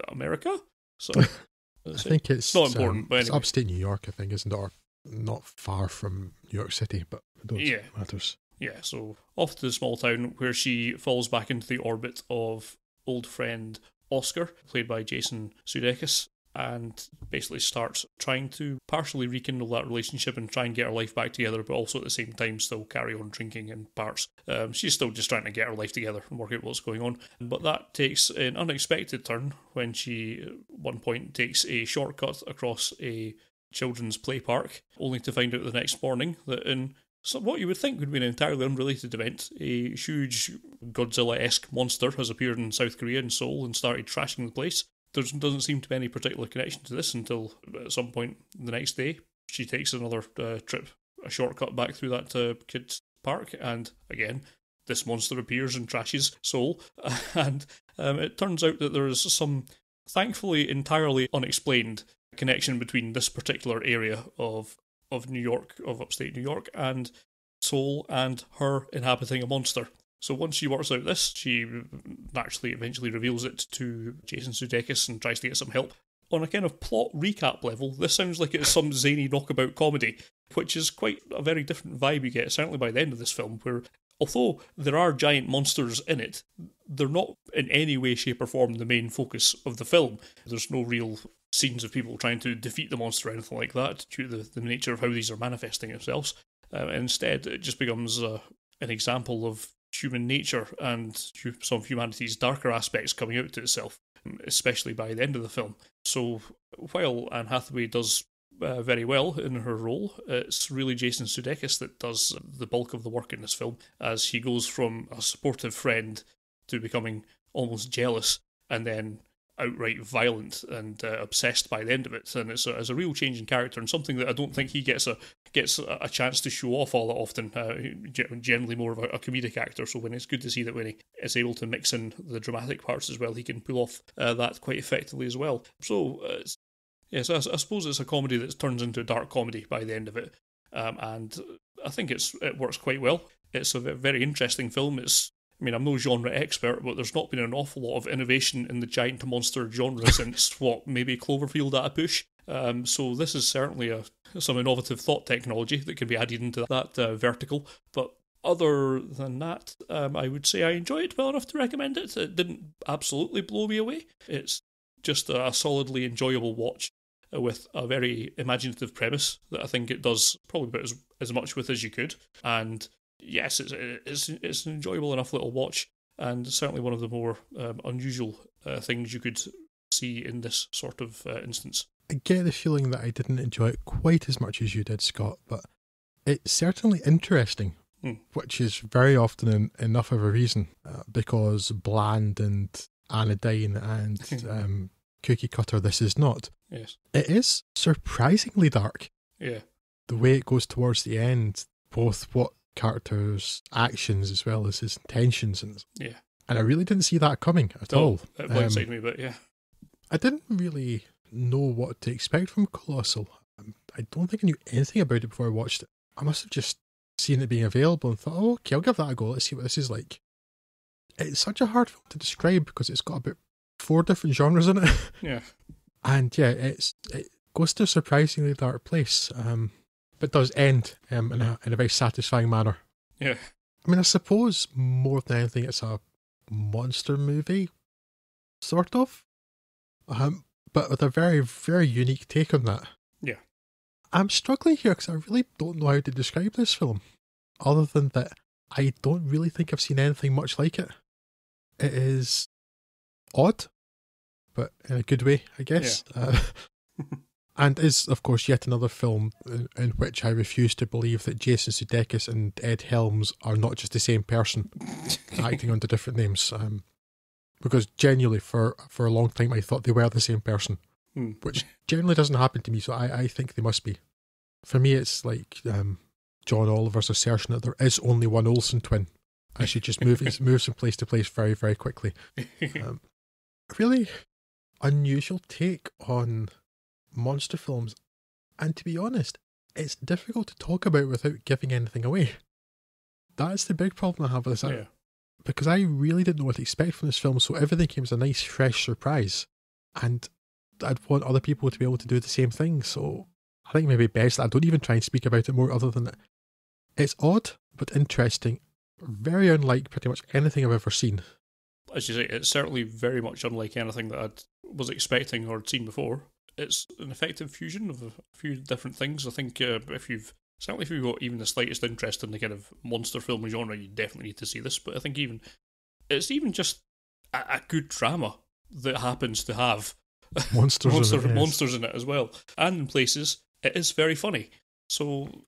Speaker 2: America. So
Speaker 1: I think it's
Speaker 2: not important, but anyway.
Speaker 1: It's upstate New York, I think, isn't it? Or not far from New York City, but I don't think it matters.
Speaker 2: Yeah, so off to the small town where she falls back into the orbit of old friend Oscar, played by Jason Sudeikis, and basically starts trying to partially rekindle that relationship and try and get her life back together, but also at the same time still carry on drinking in parts. She's still just trying to get her life together and work out what's going on. But that takes an unexpected turn when she, at one point, takes a shortcut across a children's play park, only to find out the next morning that in what you would think would be an entirely unrelated event, a huge Godzilla-esque monster has appeared in South Korea and Seoul and started trashing the place. There doesn't seem to be any particular connection to this until at some point the next day she takes another trip, a shortcut back through that kids' park, and again this monster appears and trashes Seoul, and it turns out that there is some thankfully entirely unexplained connection between this particular area of New York, of upstate New York, and Seoul, and her inhabiting a monster. So once she works out this, she naturally eventually reveals it to Jason Sudeikis and tries to get some help. On a kind of plot recap level, this sounds like it's some zany knockabout comedy, which is quite a very different vibe you get, certainly by the end of this film, where although there are giant monsters in it, they're not in any way, shape or form the main focus of the film. There's no real scenes of people trying to defeat the monster or anything like that, due to the nature of how these are manifesting themselves. Instead, it just becomes an example of human nature and some of humanity's darker aspects coming out to itself, especially by the end of the film. So while Anne Hathaway does very well in her role, it's really Jason Sudeikis that does the bulk of the work in this film, as he goes from a supportive friend to becoming almost jealous and then outright violent and obsessed by the end of it. And it's a real change in character, and something that I don't think he gets a chance to show off all that often. Generally more of a comedic actor, so when it's good to see that when he is able to mix in the dramatic parts as well, he can pull off that quite effectively as well. So yes, I suppose it's a comedy that turns into a dark comedy by the end of it, and I think it works quite well. It's a very interesting film. I'm no genre expert, but there's not been an awful lot of innovation in the giant monster genre since, maybe Cloverfield at a push. So this is certainly some innovative thought technology that can be added into that vertical. But other than that, I would say I enjoyed it well enough to recommend it. It didn't absolutely blow me away. It's just a solidly enjoyable watch with a very imaginative premise that I think it does probably about as much with as you could. And yes, it's an enjoyable enough little watch, and certainly one of the more unusual things you could see in this sort of instance.
Speaker 1: I get the feeling that I didn't enjoy it quite as much as you did, Scott, but it's certainly interesting, which is very often enough of a reason, because bland and anodyne and cookie cutter this is not.
Speaker 2: Yes.
Speaker 1: It is surprisingly dark.
Speaker 2: Yeah.
Speaker 1: The way it goes towards the end, both what character's actions as well as his intentions, and I really didn't see that coming at all.
Speaker 2: It blindsided me, but yeah,
Speaker 1: I didn't really know what to expect from Colossal. I don't think I knew anything about it before I watched it. I must have just seen it being available and thought, oh, okay, I'll give that a go. Let's see what this is like. It's such a hard film to describe because it's got about 4 different genres in it.
Speaker 2: Yeah,
Speaker 1: and yeah, it goes to a surprisingly dark place. But does end in a very satisfying manner.
Speaker 2: Yeah.
Speaker 1: I suppose more than anything it's a monster movie, sort of. But with a very, very unique take on that.
Speaker 2: Yeah.
Speaker 1: I'm struggling here because I really don't know how to describe this film, other than that I don't really think I've seen anything much like it. It is odd, but in a good way, I guess. Yeah. And is, of course, yet another film in which I refuse to believe that Jason Sudeikis and Ed Helms are not just the same person acting under different names. Because genuinely, for a long time, I thought they were the same person, which generally doesn't happen to me, so I think they must be. For me, it's like John Oliver's assertion that there is only one Olsen twin. I should just move from place to place very, very quickly. Really unusual take on monster films, and to be honest, it's difficult to talk about without giving anything away. That's the big problem I have with this.
Speaker 2: Yeah.
Speaker 1: Because I really didn't know what to expect from this film, so everything came as a nice fresh surprise, and I'd want other people to be able to do the same thing. So I think maybe best I don't even try and speak about it more, other than that it's odd but interesting, very unlike pretty much anything I've ever seen.
Speaker 2: As you say, it's certainly very much unlike anything that I was expecting or had seen before. It's an effective fusion of a few different things. I think if you've got even the slightest interest in the kind of monster film genre, you definitely need to see this. But I think it's just a good drama that happens to have monsters in it as well. And in places, it is very funny. So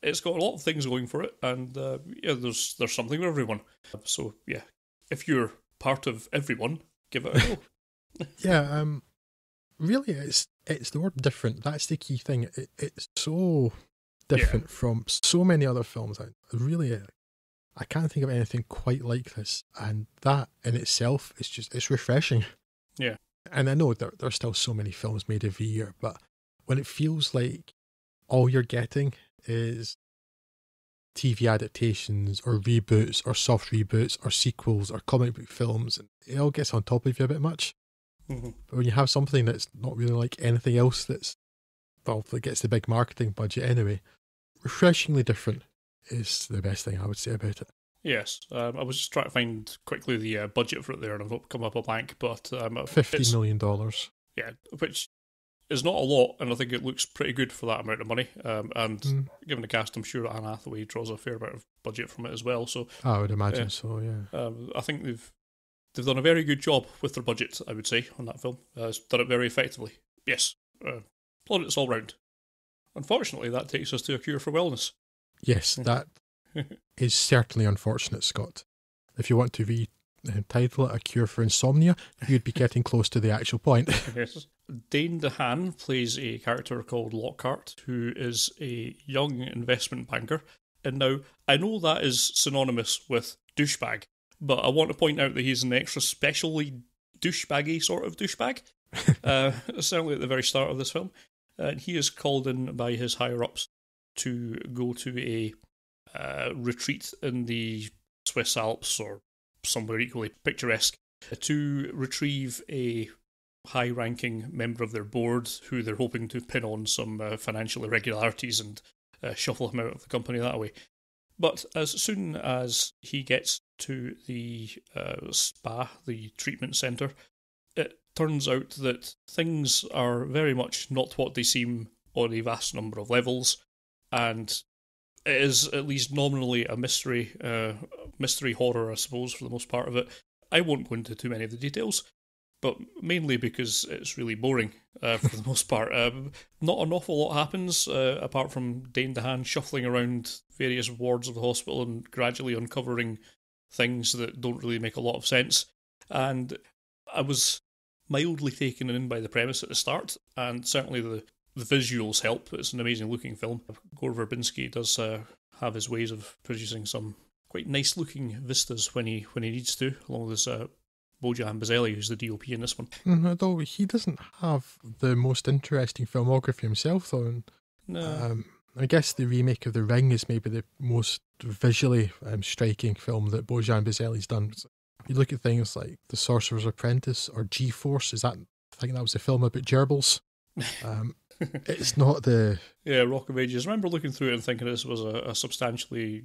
Speaker 2: it's got a lot of things going for it, and there's something for everyone. So yeah, if you're part of everyone, give it a go.
Speaker 1: Yeah, really, it's the word different. That's the key thing. It's so different from so many other films. I can't think of anything quite like this, and that in itself is it's refreshing.
Speaker 2: Yeah,
Speaker 1: and I know there's still so many films made every year, but when it feels like all you're getting is TV adaptations or reboots or soft reboots or sequels or comic book films, and it all gets on top of you a bit much.
Speaker 2: Mm-hmm.
Speaker 1: But when you have something that's not really like anything else that gets the big marketing budget anyway, refreshingly different is the best thing I would say about it.
Speaker 2: Yes, I was just trying to find quickly the budget for it there, and I've come up a blank, but
Speaker 1: $50 million.
Speaker 2: Yeah, which is not a lot, and I think it looks pretty good for that amount of money. And given the cast, I'm sure Anne Hathaway draws a fair amount of budget from it as well. So
Speaker 1: I would imagine so. Yeah,
Speaker 2: I think they've done a very good job with their budget, I would say, on that film. It's done it very effectively. Yes, plaudits all round. Unfortunately, that takes us to A Cure for Wellness.
Speaker 1: Yes, that is certainly unfortunate, Scott. If you want to title it A Cure for Insomnia, you'd be getting close to the actual point.
Speaker 2: Yes. Dane DeHaan plays a character called Lockhart, who is a young investment banker. And now, I know that is synonymous with douchebag, but I want to point out that he's an extra specially douchebaggy sort of douchebag, certainly at the very start of this film. And he is called in by his higher-ups to go to a retreat in the Swiss Alps, or somewhere equally picturesque, to retrieve a high-ranking member of their board who they're hoping to pin on some financial irregularities and shuffle him out of the company that way. But as soon as he gets to the spa, the treatment centre, it turns out that things are very much not what they seem on a vast number of levels, and it is at least nominally a mystery horror, I suppose, for the most part of it. I won't go into too many of the details, but mainly because it's really boring for the most part. Not an awful lot happens, apart from Dane DeHaan shuffling around various wards of the hospital and gradually uncovering things that don't really make a lot of sense. And I was mildly taken in by the premise at the start, and certainly the visuals help. It's an amazing looking film. Gore Verbinski does have his ways of producing some quite nice looking vistas when he needs to, along with his Bojan Bazelli, who's the DOP in this one.
Speaker 1: Although he doesn't have the most interesting filmography himself, though. And,
Speaker 2: No.
Speaker 1: I guess the remake of The Ring is maybe the most visually striking film that Bojan Bazelli's done. You look at things like The Sorcerer's Apprentice or G-Force. I think that was a film about gerbils. It's not the...
Speaker 2: Yeah, Rock of Ages. I remember looking through it and thinking this was a substantially...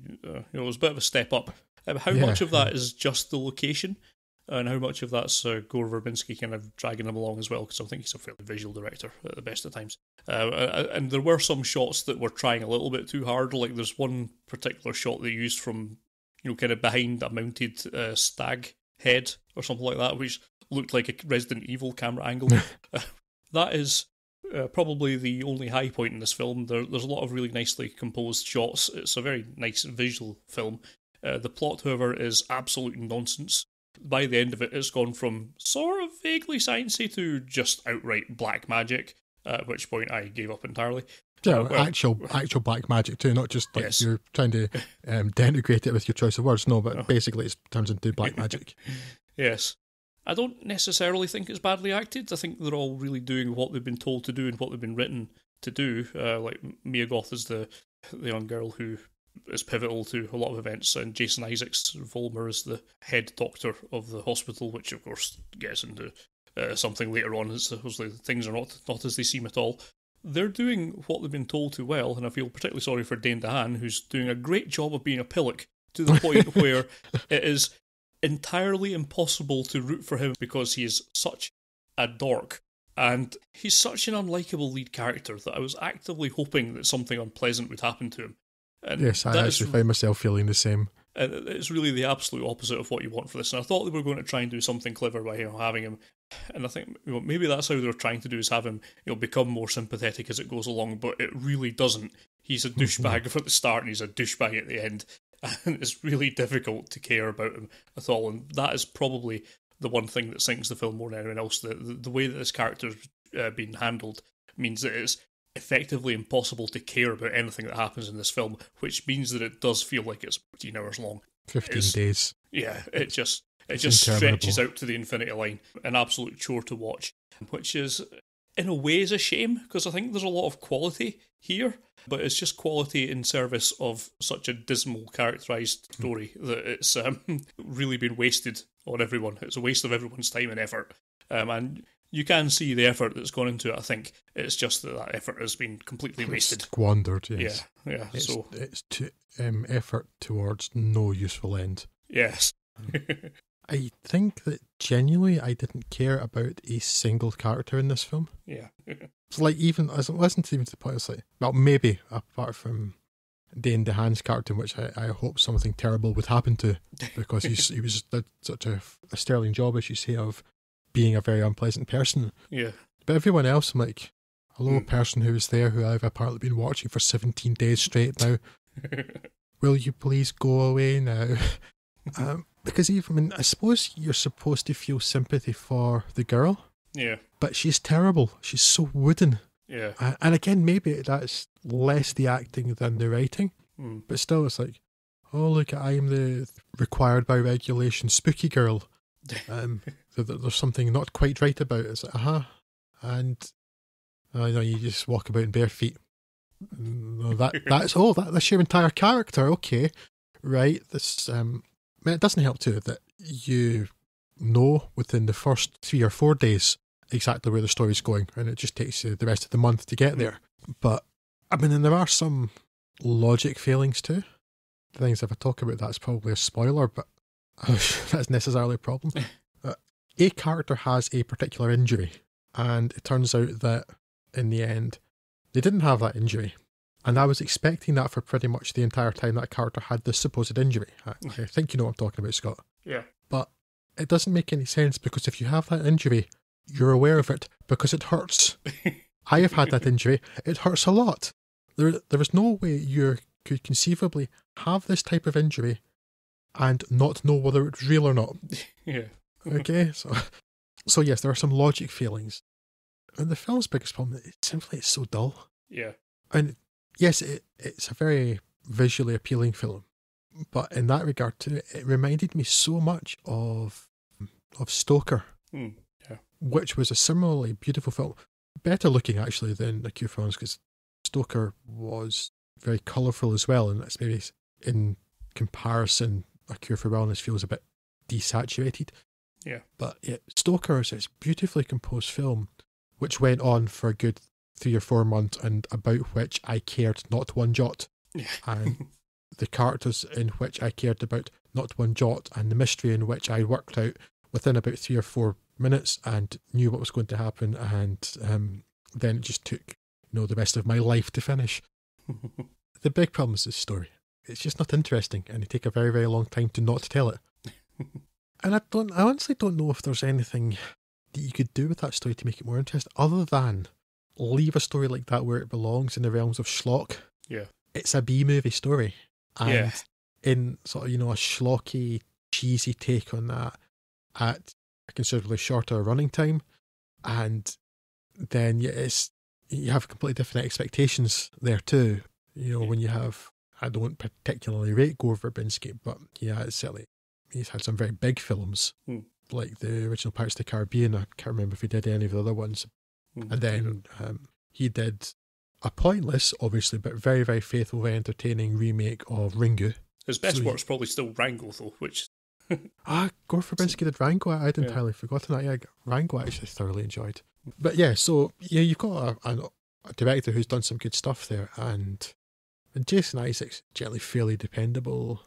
Speaker 2: it was a bit of a step up. How much of that is just the location? And how much of that's Gore Verbinski kind of dragging him along as well, because I think he's a fairly visual director at the best of times. And there were some shots that were trying a little bit too hard. Like there's one particular shot they used from, kind of behind a mounted stag head or something like that, which looked like a Resident Evil camera angle. That is probably the only high point in this film. There's a lot of really nicely composed shots. It's a very nice visual film. The plot, however, is absolute nonsense. By the end of it, it's gone from sort of vaguely sciencey to just outright black magic, at which point I gave up entirely.
Speaker 1: Yeah, actual black magic too, not just like yes. You're trying to denigrate it with your choice of words. No, but basically it turns into black magic.
Speaker 2: Yes. I don't necessarily think it's badly acted. I think they're all really doing what they've been told to do and what they've been written to do. Like Mia Goth is the young girl who is pivotal to a lot of events, and Jason Isaacs Volmer is the head doctor of the hospital, which of course gets into something later on. Supposedly things are not as they seem at all. They're doing what they've been told to well, and I feel particularly sorry for Dane DeHaan, who's doing a great job of being a pillock, to the point where it is entirely impossible to root for him because he is such a dork. And he's such an unlikable lead character that I was actively hoping that something unpleasant would happen to him. And
Speaker 1: yes, I actually find myself feeling the same.
Speaker 2: It's really the absolute opposite of what you want for this. And I thought they were going to try and do something clever by having him. And I think maybe that's how they're trying to do, is have him become more sympathetic as it goes along. But it really doesn't. He's a douchebag from the start, and he's a douchebag at the end. And it's really difficult to care about him at all. And that is probably the one thing that sinks the film more than anything else. The way that this character's been handled means that it's effectively impossible to care about anything that happens in this film, which means that it does feel like it's 14 hours long.
Speaker 1: 15 days.
Speaker 2: Yeah, it just stretches out to the infinity line. An absolute chore to watch, which is, in a way, is a shame, because I think there's a lot of quality here, but it's just quality in service of such a dismal, characterised story that it's really been wasted on everyone. It's a waste of everyone's time and effort. And you can see the effort that's gone into it. I think it's just that effort has been completely wasted.
Speaker 1: Squandered, yes.
Speaker 2: Yeah.
Speaker 1: It's effort towards no useful end.
Speaker 2: Yes.
Speaker 1: I think that genuinely I didn't care about a single character in this film.
Speaker 2: Yeah.
Speaker 1: It's like, even as it wasn't even to the point, it's like, well, maybe apart from Dane DeHaan's character, which I hope something terrible would happen to, because he was did such a sterling job, as you say, of being a very unpleasant person.
Speaker 2: Yeah.
Speaker 1: But everyone else, I'm like, hello, person who was there, who I've apparently been watching for 17 days straight now. Will you please go away now? Because even, I suppose you're supposed to feel sympathy for the girl,
Speaker 2: Yeah.
Speaker 1: but she's terrible. She's so wooden.
Speaker 2: Yeah.
Speaker 1: And again, maybe that's less the acting than the writing,
Speaker 2: Mm.
Speaker 1: but still it's like, oh, look, I'm the required by regulation spooky girl. There's something not quite right about it. It's like, and you just walk about in bare feet. No, that's your entire character. Okay, right. This it doesn't help too that you know within the first 3 or 4 days exactly where the story's going, and it just takes you the rest of the month to get there. But I mean, and there are some logic failings too. The things, if I talk about that's probably a spoiler, but that's necessarily a problem. A character has a particular injury, and it turns out that in the end they didn't have that injury, and I was expecting that for pretty much the entire time that character had this supposed injury. I think you know what I'm talking about, Scott.
Speaker 2: Yeah.
Speaker 1: But it doesn't make any sense, because if you have that injury, you're aware of it because it hurts. I have had that injury. It hurts a lot. There is no way you could conceivably have this type of injury and not know whether it's real or not.
Speaker 2: Yeah.
Speaker 1: Okay, so yes, there are some logic failings. And the film's biggest problem is simply it's so dull.
Speaker 2: Yeah.
Speaker 1: And yes, it's a very visually appealing film, but in that regard too, it reminded me so much of Stoker,
Speaker 2: Yeah.
Speaker 1: which was a similarly beautiful film. Better looking actually than A Cure for Wellness, because Stoker was very colourful as well, and that's maybe in comparison, A Cure for Wellness feels a bit desaturated.
Speaker 2: Yeah.
Speaker 1: But Stoker is this beautifully composed film which went on for a good 3 or 4 months, and about which I cared not one jot.
Speaker 2: Yeah.
Speaker 1: And the characters in which I cared about not one jot, and the mystery in which I worked out within about 3 or 4 minutes and knew what was going to happen, and then it just took the rest of my life to finish. The big problem is this story. It's just not interesting, and it take a very, very long time to not tell it. And I honestly don't know if there's anything that you could do with that story to make it more interesting, other than leave a story like that where it belongs, in the realms of schlock.
Speaker 2: Yeah.
Speaker 1: It's a B-movie story. And
Speaker 2: Yeah.
Speaker 1: in sort of, a schlocky, cheesy take on that at a considerably shorter running time. And then you have completely different expectations there too. When you have, I don't particularly rate Gore Verbinski, but yeah, it's certainly, he's had some very big films, like the original Pirates of the Caribbean. I can't remember if he did any of the other ones. And then he did a pointless, obviously, but very, very faithful, very entertaining remake of Ringu.
Speaker 2: His best work's probably still Rango, though, which...
Speaker 1: Gore Verbinski did Rango. I'd entirely forgotten that. Yeah, Rango I actually thoroughly enjoyed. But yeah, so you've got a director who's done some good stuff there, and Jason Isaacs, generally fairly dependable.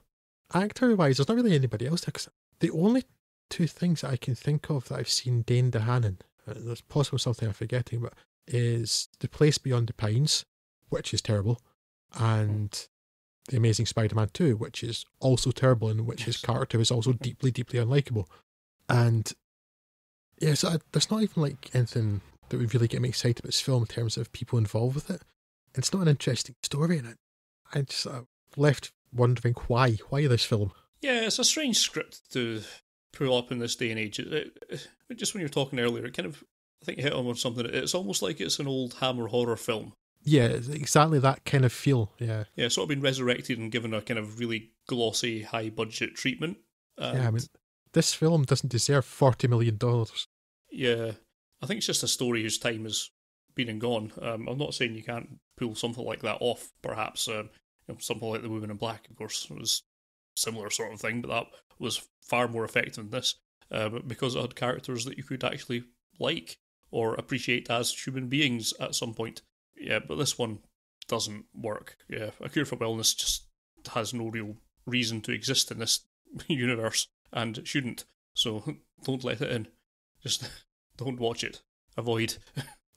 Speaker 1: Actor-wise, there's not really anybody else there, 'cause the only 2 things that I can think of that I've seen Dane DeHanan, there's possibly something I'm forgetting, but is The Place Beyond the Pines, which is terrible, and The Amazing Spider-Man 2, which is also terrible, in which his character is also deeply, deeply unlikable. And yeah, so there's not even like anything that would really get me excited about this film in terms of people involved with it. It's not an interesting story in it. I just left wondering why this film.
Speaker 2: Yeah, it's a strange script to pull up in this day and age. Just when you were talking earlier, it kind of, I think, hit on something. It's almost like it's an old Hammer horror film.
Speaker 1: Yeah, it's exactly that kind of feel, yeah.
Speaker 2: Yeah, sort of been resurrected and given a kind of really glossy, high-budget treatment.
Speaker 1: Yeah, I mean, this film doesn't deserve $40 million.
Speaker 2: Yeah, I think it's just a story whose time has been and gone. I'm not saying you can't pull something like that off, perhaps. Something like The Woman in Black, of course, was a similar sort of thing, but that was far more effective than this, because it had characters that you could actually like or appreciate as human beings at some point. Yeah, but this one doesn't work. Yeah, A Cure for Wellness just has no real reason to exist in this universe, and shouldn't. So don't let it in. Just don't watch it. Avoid.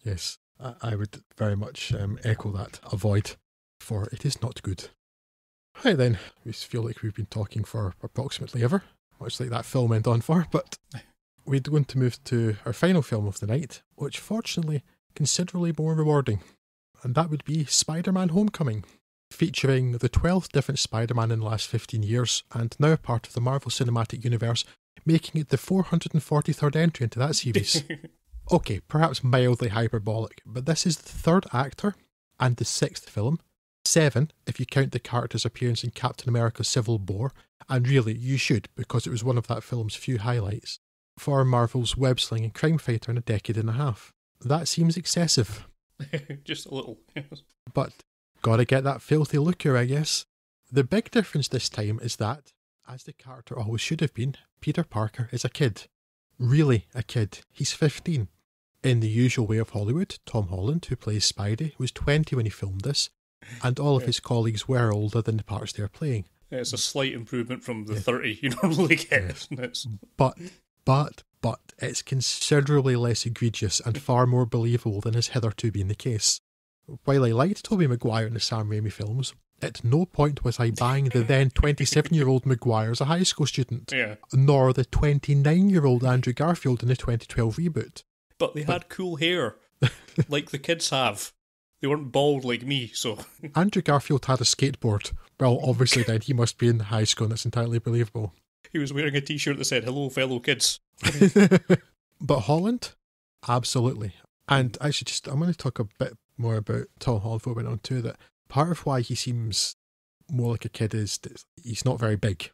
Speaker 1: Yes, I would very much echo that. Avoid, for it is not good. Right then, we feel like we've been talking for approximately ever, much like that film went on for, but we're going to move to our final film of the night, which fortunately considerably more rewarding, and that would be Spider-Man Homecoming, featuring the 12th different Spider-Man in the last 15 years, and now part of the Marvel Cinematic Universe, making it the 443rd entry into that series. Okay, perhaps mildly hyperbolic, but this is the third actor and the sixth film. 7, if you count the character's appearance in Captain America Civil War, and really, you should, because it was one of that film's few highlights, for Marvel's web-slinging crime fighter in a decade and a half. That seems excessive.
Speaker 2: Just a little, yes.
Speaker 1: But gotta get that filthy look here, I guess. The big difference this time is that, as the character always should have been, Peter Parker is a kid. Really a kid. He's 15. In the usual way of Hollywood, Tom Holland, who plays Spidey, was 20 when he filmed this, and all of his colleagues were older than the parts they're playing.
Speaker 2: It's a slight improvement from the 30 you normally get, isn't it?
Speaker 1: But it's considerably less egregious and far more believable than has hitherto been the case. While I liked Tobey Maguire in the Sam Raimi films, at no point was I buying the then 27-year-old Maguire as a high school student, nor the 29-year-old Andrew Garfield in the 2012 reboot.
Speaker 2: But they had cool hair, like the kids have. They weren't bald like me, so...
Speaker 1: Andrew Garfield had a skateboard. Well, obviously then he must be in high school, and it's entirely believable.
Speaker 2: He was wearing a t-shirt that said, "Hello, fellow kids."
Speaker 1: But Holland? Absolutely. And actually, I'm going to talk a bit more about Tom Holland before we went on to that. Part of why he seems more like a kid is that he's not very big.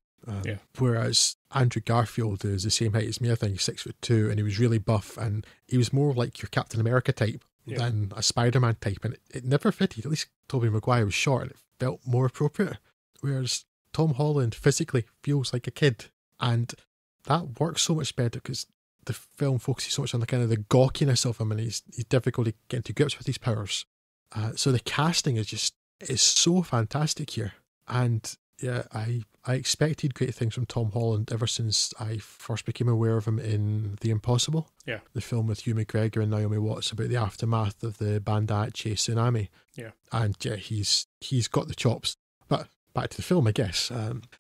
Speaker 1: Whereas Andrew Garfield is the same height as me. I think he's 6'2", and he was really buff, and he was more like your Captain America type than a Spider-Man type, and it never fitted. At least Tobey Maguire was short, and it felt more appropriate. Whereas Tom Holland physically feels like a kid, and that works so much better because the film focuses so much on the kind of the gawkiness of him, and he's difficult getting to grips with his powers. So the casting is so fantastic here, and yeah, I expected great things from Tom Holland ever since I first became aware of him in The Impossible, the film with Hugh McGregor and Naomi Watts about the aftermath of the Banda Aceh tsunami. And he's got the chops. But back to the film, I guess.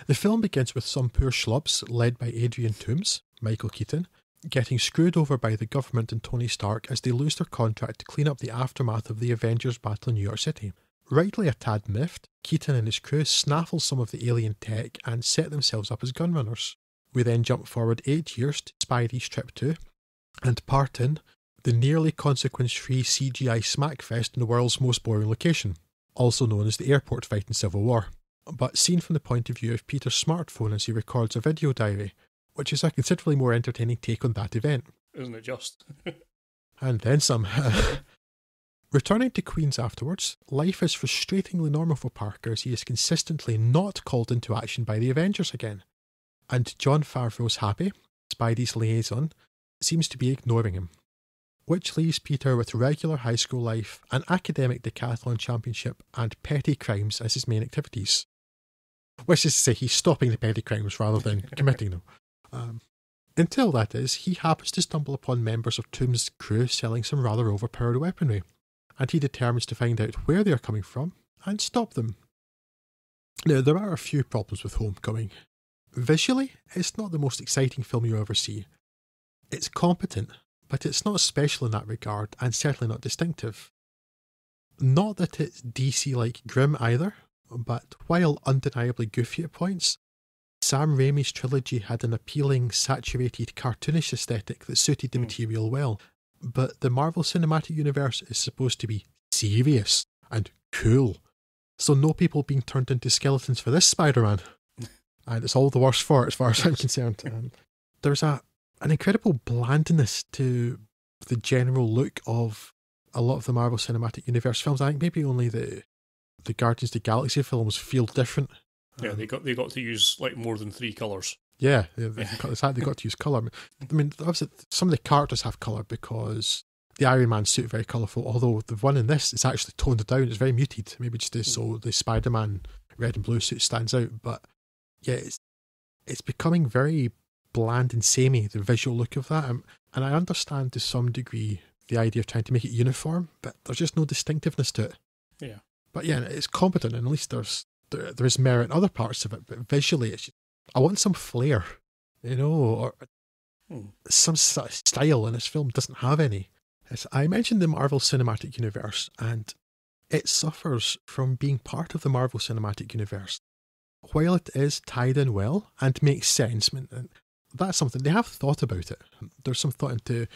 Speaker 1: The film begins with some poor schlubs led by Adrian Toomes, Michael Keaton, getting screwed over by the government and Tony Stark as they lose their contract to clean up the aftermath of the Avengers battle in New York City. Rightly a tad miffed, Keaton and his crew snaffle some of the alien tech and set themselves up as gunrunners. We then jump forward 8 years to Spidey's trip to, and part in, the nearly consequence-free CGI smackfest in the world's most boring location, also known as the airport fight in Civil War, but seen from the point of view of Peter's smartphone as he records a video diary, which is a considerably more entertaining take on that event.
Speaker 2: Isn't it just?
Speaker 1: And then some. Returning to Queens afterwards, life is frustratingly normal for Parker as he is consistently not called into action by the Avengers again. And Jon Favreau's Happy, Spidey's liaison, seems to be ignoring him. Which leaves Peter with regular high school life, an academic decathlon championship, and petty crimes as his main activities. Which is to say, he's stopping the petty crimes rather than committing them. Until, that is, he happens to stumble upon members of Toomes' crew selling some rather overpowered weaponry, and he determines to find out where they are coming from and stop them. Now, there are a few problems with Homecoming. Visually, it's not the most exciting film you'll ever see. It's competent, but it's not special in that regard, and certainly not distinctive. Not that it's DC-like grim either, but while undeniably goofy at points, Sam Raimi's trilogy had an appealing, saturated, cartoonish aesthetic that suited the material well. But the Marvel Cinematic Universe is supposed to be serious and cool. So no people being turned into skeletons for this Spider-Man. And it's all the worse for it as far as I'm concerned. There's an incredible blandness to the general look of a lot of the Marvel Cinematic Universe films. I think maybe only the Guardians of the Galaxy films feel different.
Speaker 2: Yeah, they got to use like more than 3 colours.
Speaker 1: Yeah, they got to use colour. I mean, obviously, some of the characters have colour because the Iron Man suit is very colourful, although the one in this is actually toned down. It's very muted, maybe just so the Spider-Man red and blue suit stands out. But yeah, it's becoming very bland and samey, the visual look of that. And I understand to some degree the idea of trying to make it uniform, but there's just no distinctiveness to it.
Speaker 2: Yeah.
Speaker 1: But yeah, it's competent, and at least there is merit in other parts of it, but visually I want some flair, or some sort of style, and this film doesn't have any. I mentioned the Marvel Cinematic Universe, and it suffers from being part of the Marvel Cinematic Universe. While it is tied in well and makes sense, and that's something, they have thought about it. There's some thought into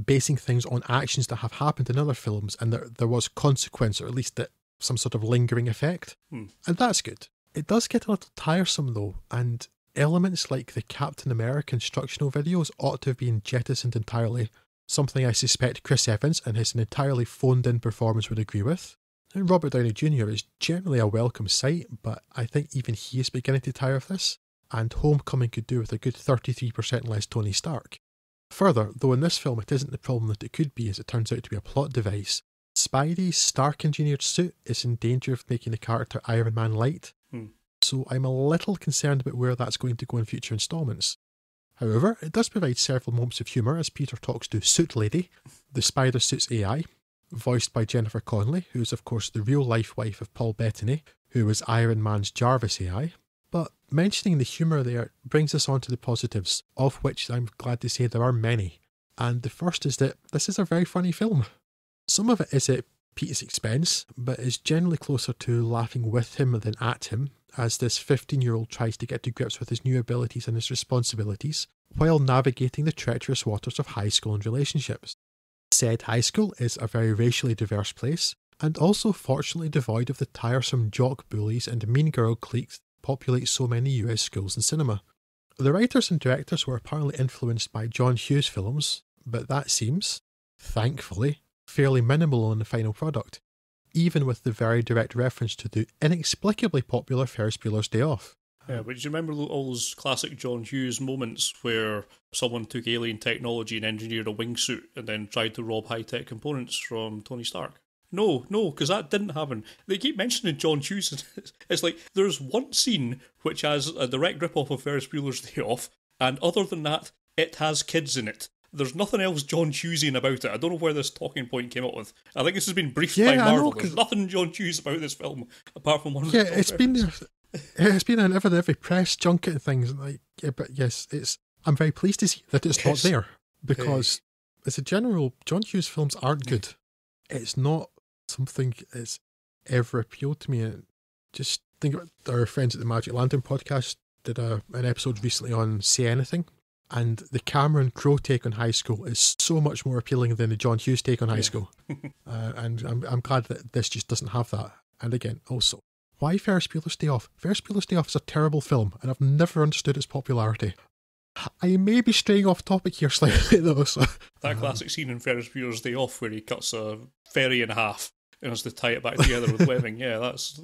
Speaker 1: basing things on actions that have happened in other films, and there was consequence, or at least some sort of lingering effect. And that's good. It does get a little tiresome though, and elements like the Captain America instructional videos ought to have been jettisoned entirely, something I suspect Chris Evans and his entirely phoned-in performance would agree with. And Robert Downey Jr. is generally a welcome sight, but I think even he is beginning to tire of this, and Homecoming could do with a good 33% less Tony Stark. Further, though in this film it isn't the problem that it could be, as it turns out to be a plot device, Spidey's Stark-engineered suit is in danger of making the character Iron Man light, so I'm a little concerned about where that's going to go in future installments. However, it does provide several moments of humour as Peter talks to Suit Lady, the Spider Suit's AI, voiced by Jennifer Connelly, who is of course the real-life wife of Paul Bettany, who was Iron Man's Jarvis AI. But mentioning the humour there brings us on to the positives, of which I'm glad to say there are many. And the first is that this is a very funny film. Some of it is at Pete's expense, but is generally closer to laughing with him than at him, as this 15-year-old tries to get to grips with his new abilities and his responsibilities, while navigating the treacherous waters of high school and relationships. Said high school is a very racially diverse place, and also fortunately devoid of the tiresome jock bullies and mean girl cliques that populate so many US schools and cinema. The writers and directors were apparently influenced by John Hughes films, but that seems, thankfully, fairly minimal in the final product, even with the very direct reference to the inexplicably popular Ferris Bueller's Day Off.
Speaker 2: Yeah, but do you remember all those classic John Hughes moments where someone took alien technology and engineered a wingsuit and then tried to rob high-tech components from Tony Stark? No, because that didn't happen. They keep mentioning John Hughes. It's like, there's one scene which has a direct rip-off of Ferris Bueller's Day Off, and other than that, it has kids in it. There's nothing else John Hughesian about it. I don't know where this talking point came up with. I think this has been briefed by Marvel. There's nothing John Hughes about this film, apart from one.
Speaker 1: Yeah, it's been in every press junket and things. But yes, I'm very pleased to see that it's not there, because as a general, John Hughes films aren't good. It's not something that's ever appealed to me. And just think about our friends at the Magic Lantern podcast did an episode recently on Say Anything. And the Cameron Crowe take on high school is so much more appealing than the John Hughes take on high school. And I'm glad that this just doesn't have that. And again, also, why Ferris Bueller's Day Off? Ferris Bueller's Day Off is a terrible film, and I've never understood its popularity. I may be straying off topic here slightly, though. So.
Speaker 2: That classic scene in Ferris Bueller's Day Off where he cuts a ferry in half and has to tie it back together with webbing. Yeah, that's...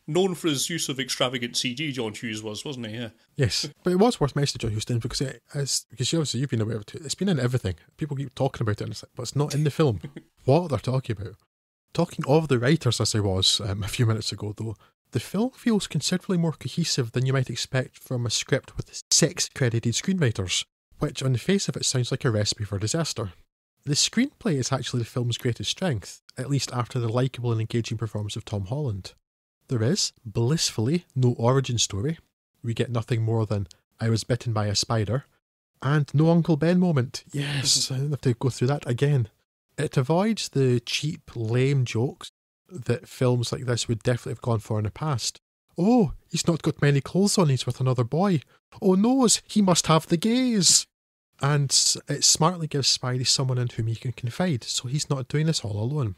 Speaker 2: known for his use of extravagant CG, John Hughes wasn't he? Yeah.
Speaker 1: Yes, but it was worth mentioning John Hughes then, because obviously you've been aware of it. It's been in everything. People keep talking about it, and it's like, but it's not in the film. What are they talking about? Talking of the writers, as I was a few minutes ago, though, the film feels considerably more cohesive than you might expect from a script with 6 credited screenwriters, which on the face of it sounds like a recipe for disaster. The screenplay is actually the film's greatest strength, at least after the likeable and engaging performance of Tom Holland. There is, blissfully, no origin story. We get nothing more than, I was bitten by a spider, and no Uncle Ben moment. Yes, I don't have to go through that again. It avoids the cheap, lame jokes that films like this would definitely have gone for in the past. Oh, he's not got many clothes on, he's with another boy. Oh no, he must have the gaze. And it smartly gives Spidey someone in whom he can confide, so he's not doing this all alone.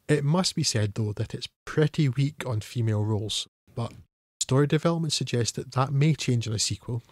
Speaker 1: It must be said, though, that it's pretty weak on female roles, but story development suggests that may change in a sequel.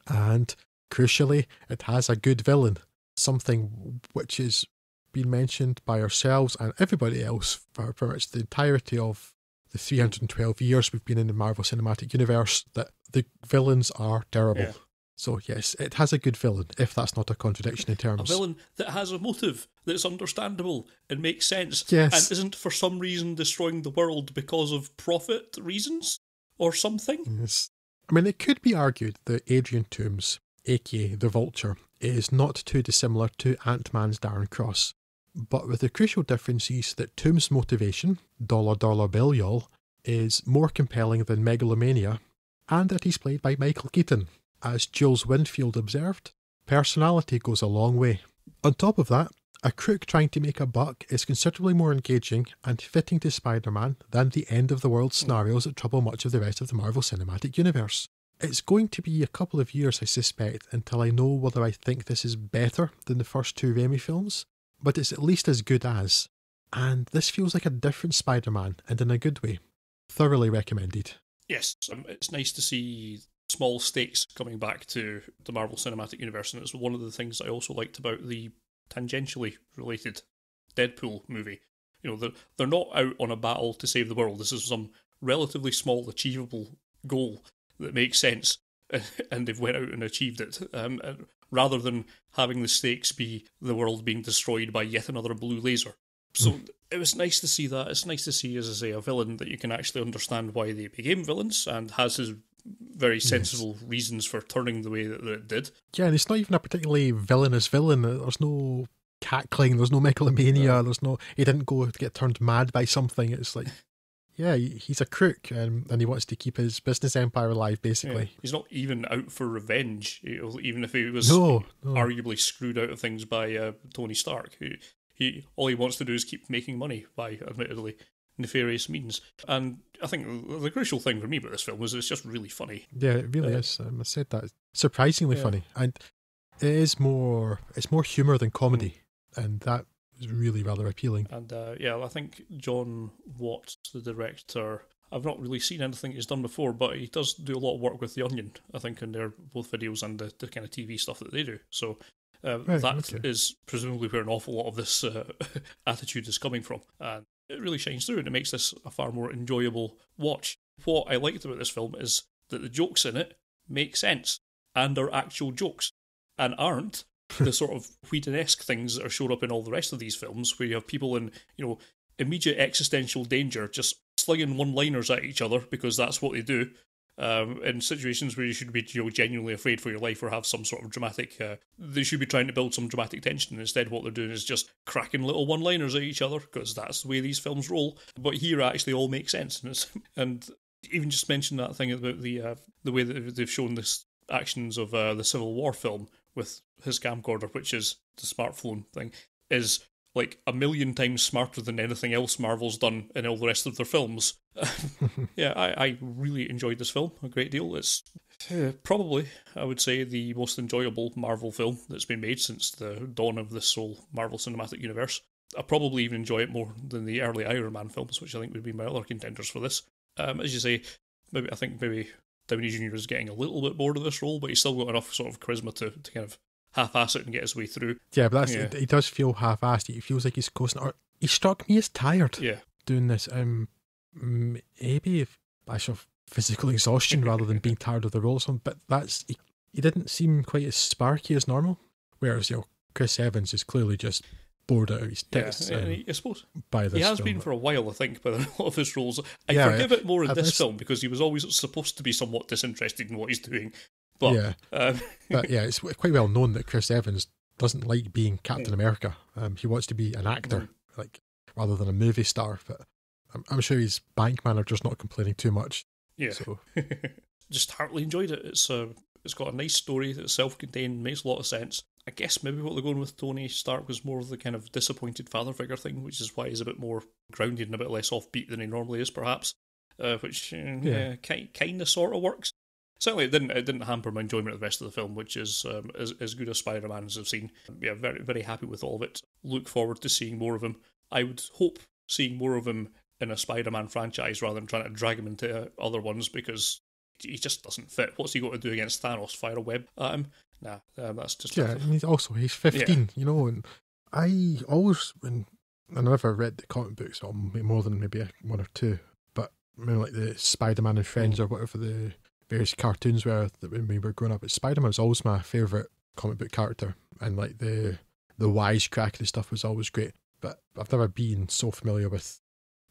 Speaker 1: And, crucially, it has a good villain, something which has been mentioned by ourselves and everybody else for pretty much the entirety of the 312 years we've been in the Marvel Cinematic Universe, that the villains are terrible. Yeah. So yes, it has a good villain, if that's not a contradiction in terms.
Speaker 2: A villain that has a motive that's understandable and makes sense,
Speaker 1: yes,
Speaker 2: and isn't for some reason destroying the world because of profit reasons or something.
Speaker 1: Yes. I mean, it could be argued that Adrian Toomes, aka the Vulture, is not too dissimilar to Ant-Man's Darren Cross, but with the crucial difference is that Toomes' motivation, dollar bill y'all, is more compelling than megalomania, and that he's played by Michael Keaton. As Jules Winfield observed, personality goes a long way. On top of that, A crook trying to make a buck is considerably more engaging and fitting to Spider-Man than the end-of-the-world scenarios that trouble much of the rest of the Marvel Cinematic Universe. It's going to be a couple of years, I suspect, until I know whether I think this is better than the first two Raimi films, but it's at least as good as. And this feels like a different Spider-Man, and in a good way. Thoroughly recommended.
Speaker 2: Yes, it's nice to see small stakes coming back to the Marvel Cinematic Universe, and it's one of the things I also liked about the tangentially related Deadpool movie. You know, they're not out on a battle to save the world. This is some relatively small, achievable goal that makes sense, and they've went out and achieved it, rather than having the stakes be the world being destroyed by yet another blue laser. So it was nice to see that. It's nice to see, as I say, a villain that you can actually understand why they became villains and has his very sensible reasons for turning the way that it did.
Speaker 1: Yeah, and it's not even a particularly villainous villain. There's no cackling, there's no megalomania, he didn't go to get turned mad by something. It's like, yeah, he's a crook and he wants to keep his business empire alive, basically.
Speaker 2: Yeah. He's not even out for revenge, even if he was arguably screwed out of things by Tony Stark. All he wants to do is keep making money by admittedly nefarious means. And I think the crucial thing for me about this film was it's just really funny.
Speaker 1: Yeah, it really is. I said that. It's surprisingly funny. And it's more humour than comedy. And that is really rather appealing.
Speaker 2: And I think John Watts, the director, I've not really seen anything he's done before, but he does do a lot of work with The Onion, I think, in their both videos and the kind of TV stuff that they do. So is presumably where an awful lot of this attitude is coming from. And it really shines through, and it makes this a far more enjoyable watch. What I liked about this film is that the jokes in it make sense and are actual jokes and aren't the sort of Whedon-esque things that are showed up in all the rest of these films, where you have people in, immediate existential danger just slinging one-liners at each other because that's what they do. In situations where you should be genuinely afraid for your life or have some sort of dramatic, they should be trying to build some dramatic tension. Instead, what they're doing is just cracking little one-liners at each other because that's the way these films roll. But here, actually, all makes sense, and even just mention that thing about the way that they've shown this actions of the Civil War film with his camcorder, which is the smartphone thing, is like 1,000,000 times smarter than anything else Marvel's done in all the rest of their films. I really enjoyed this film a great deal. It's probably, I would say, the most enjoyable Marvel film that's been made since the dawn of this whole Marvel Cinematic Universe. I probably even enjoy it more than the early Iron Man films, which I think would be my other contenders for this. As you say, maybe Downey Jr. is getting a little bit bored of this role, but he's still got enough sort of charisma to kind of half-ass it and get his way through.
Speaker 1: Yeah, but he does feel half-assed. He feels like he's coasting. Or he struck me as tired doing this. Maybe I should have physical exhaustion rather than being tired of the role or something, but he didn't seem quite as sparky as normal. Whereas, Chris Evans is clearly just bored out of his tits.
Speaker 2: I suppose
Speaker 1: by this
Speaker 2: he has
Speaker 1: film.
Speaker 2: been for a while, I think, by a lot of his roles. I forgive it more in this film because he was always supposed to be somewhat disinterested in what he's doing. But,
Speaker 1: it's quite well known that Chris Evans doesn't like being Captain America. He wants to be an actor, rather than a movie star. But I'm sure his bank manager's not complaining too much.
Speaker 2: Yeah,
Speaker 1: so.
Speaker 2: Just heartily enjoyed it. It's got a nice story that's self-contained, makes a lot of sense. I guess maybe what they're going with Tony Stark was more of the kind of disappointed father figure thing, which is why he's a bit more grounded and a bit less offbeat than he normally is, perhaps. Which kind of sort of works. Certainly, it didn't hamper my enjoyment of the rest of the film, which is as good a Spider-Man as I've seen. Yeah, very very happy with all of it. Look forward to seeing more of him. I would hope seeing more of him in a Spider-Man franchise rather than trying to drag him into other ones because he just doesn't fit. What's he got to do against Thanos? Fire a web at him? Nah, that's just...
Speaker 1: Yeah, and he's 15, and I always, I never read the comic books, or more than maybe one or two, but like the Spider-Man and Friends or whatever the various cartoons were that when we were growing up, Spider-Man was always my favourite comic book character, and like the wisecracking stuff was always great, but I've never been so familiar with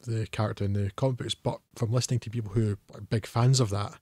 Speaker 1: the character in the comic books, but from listening to people who are big fans of that,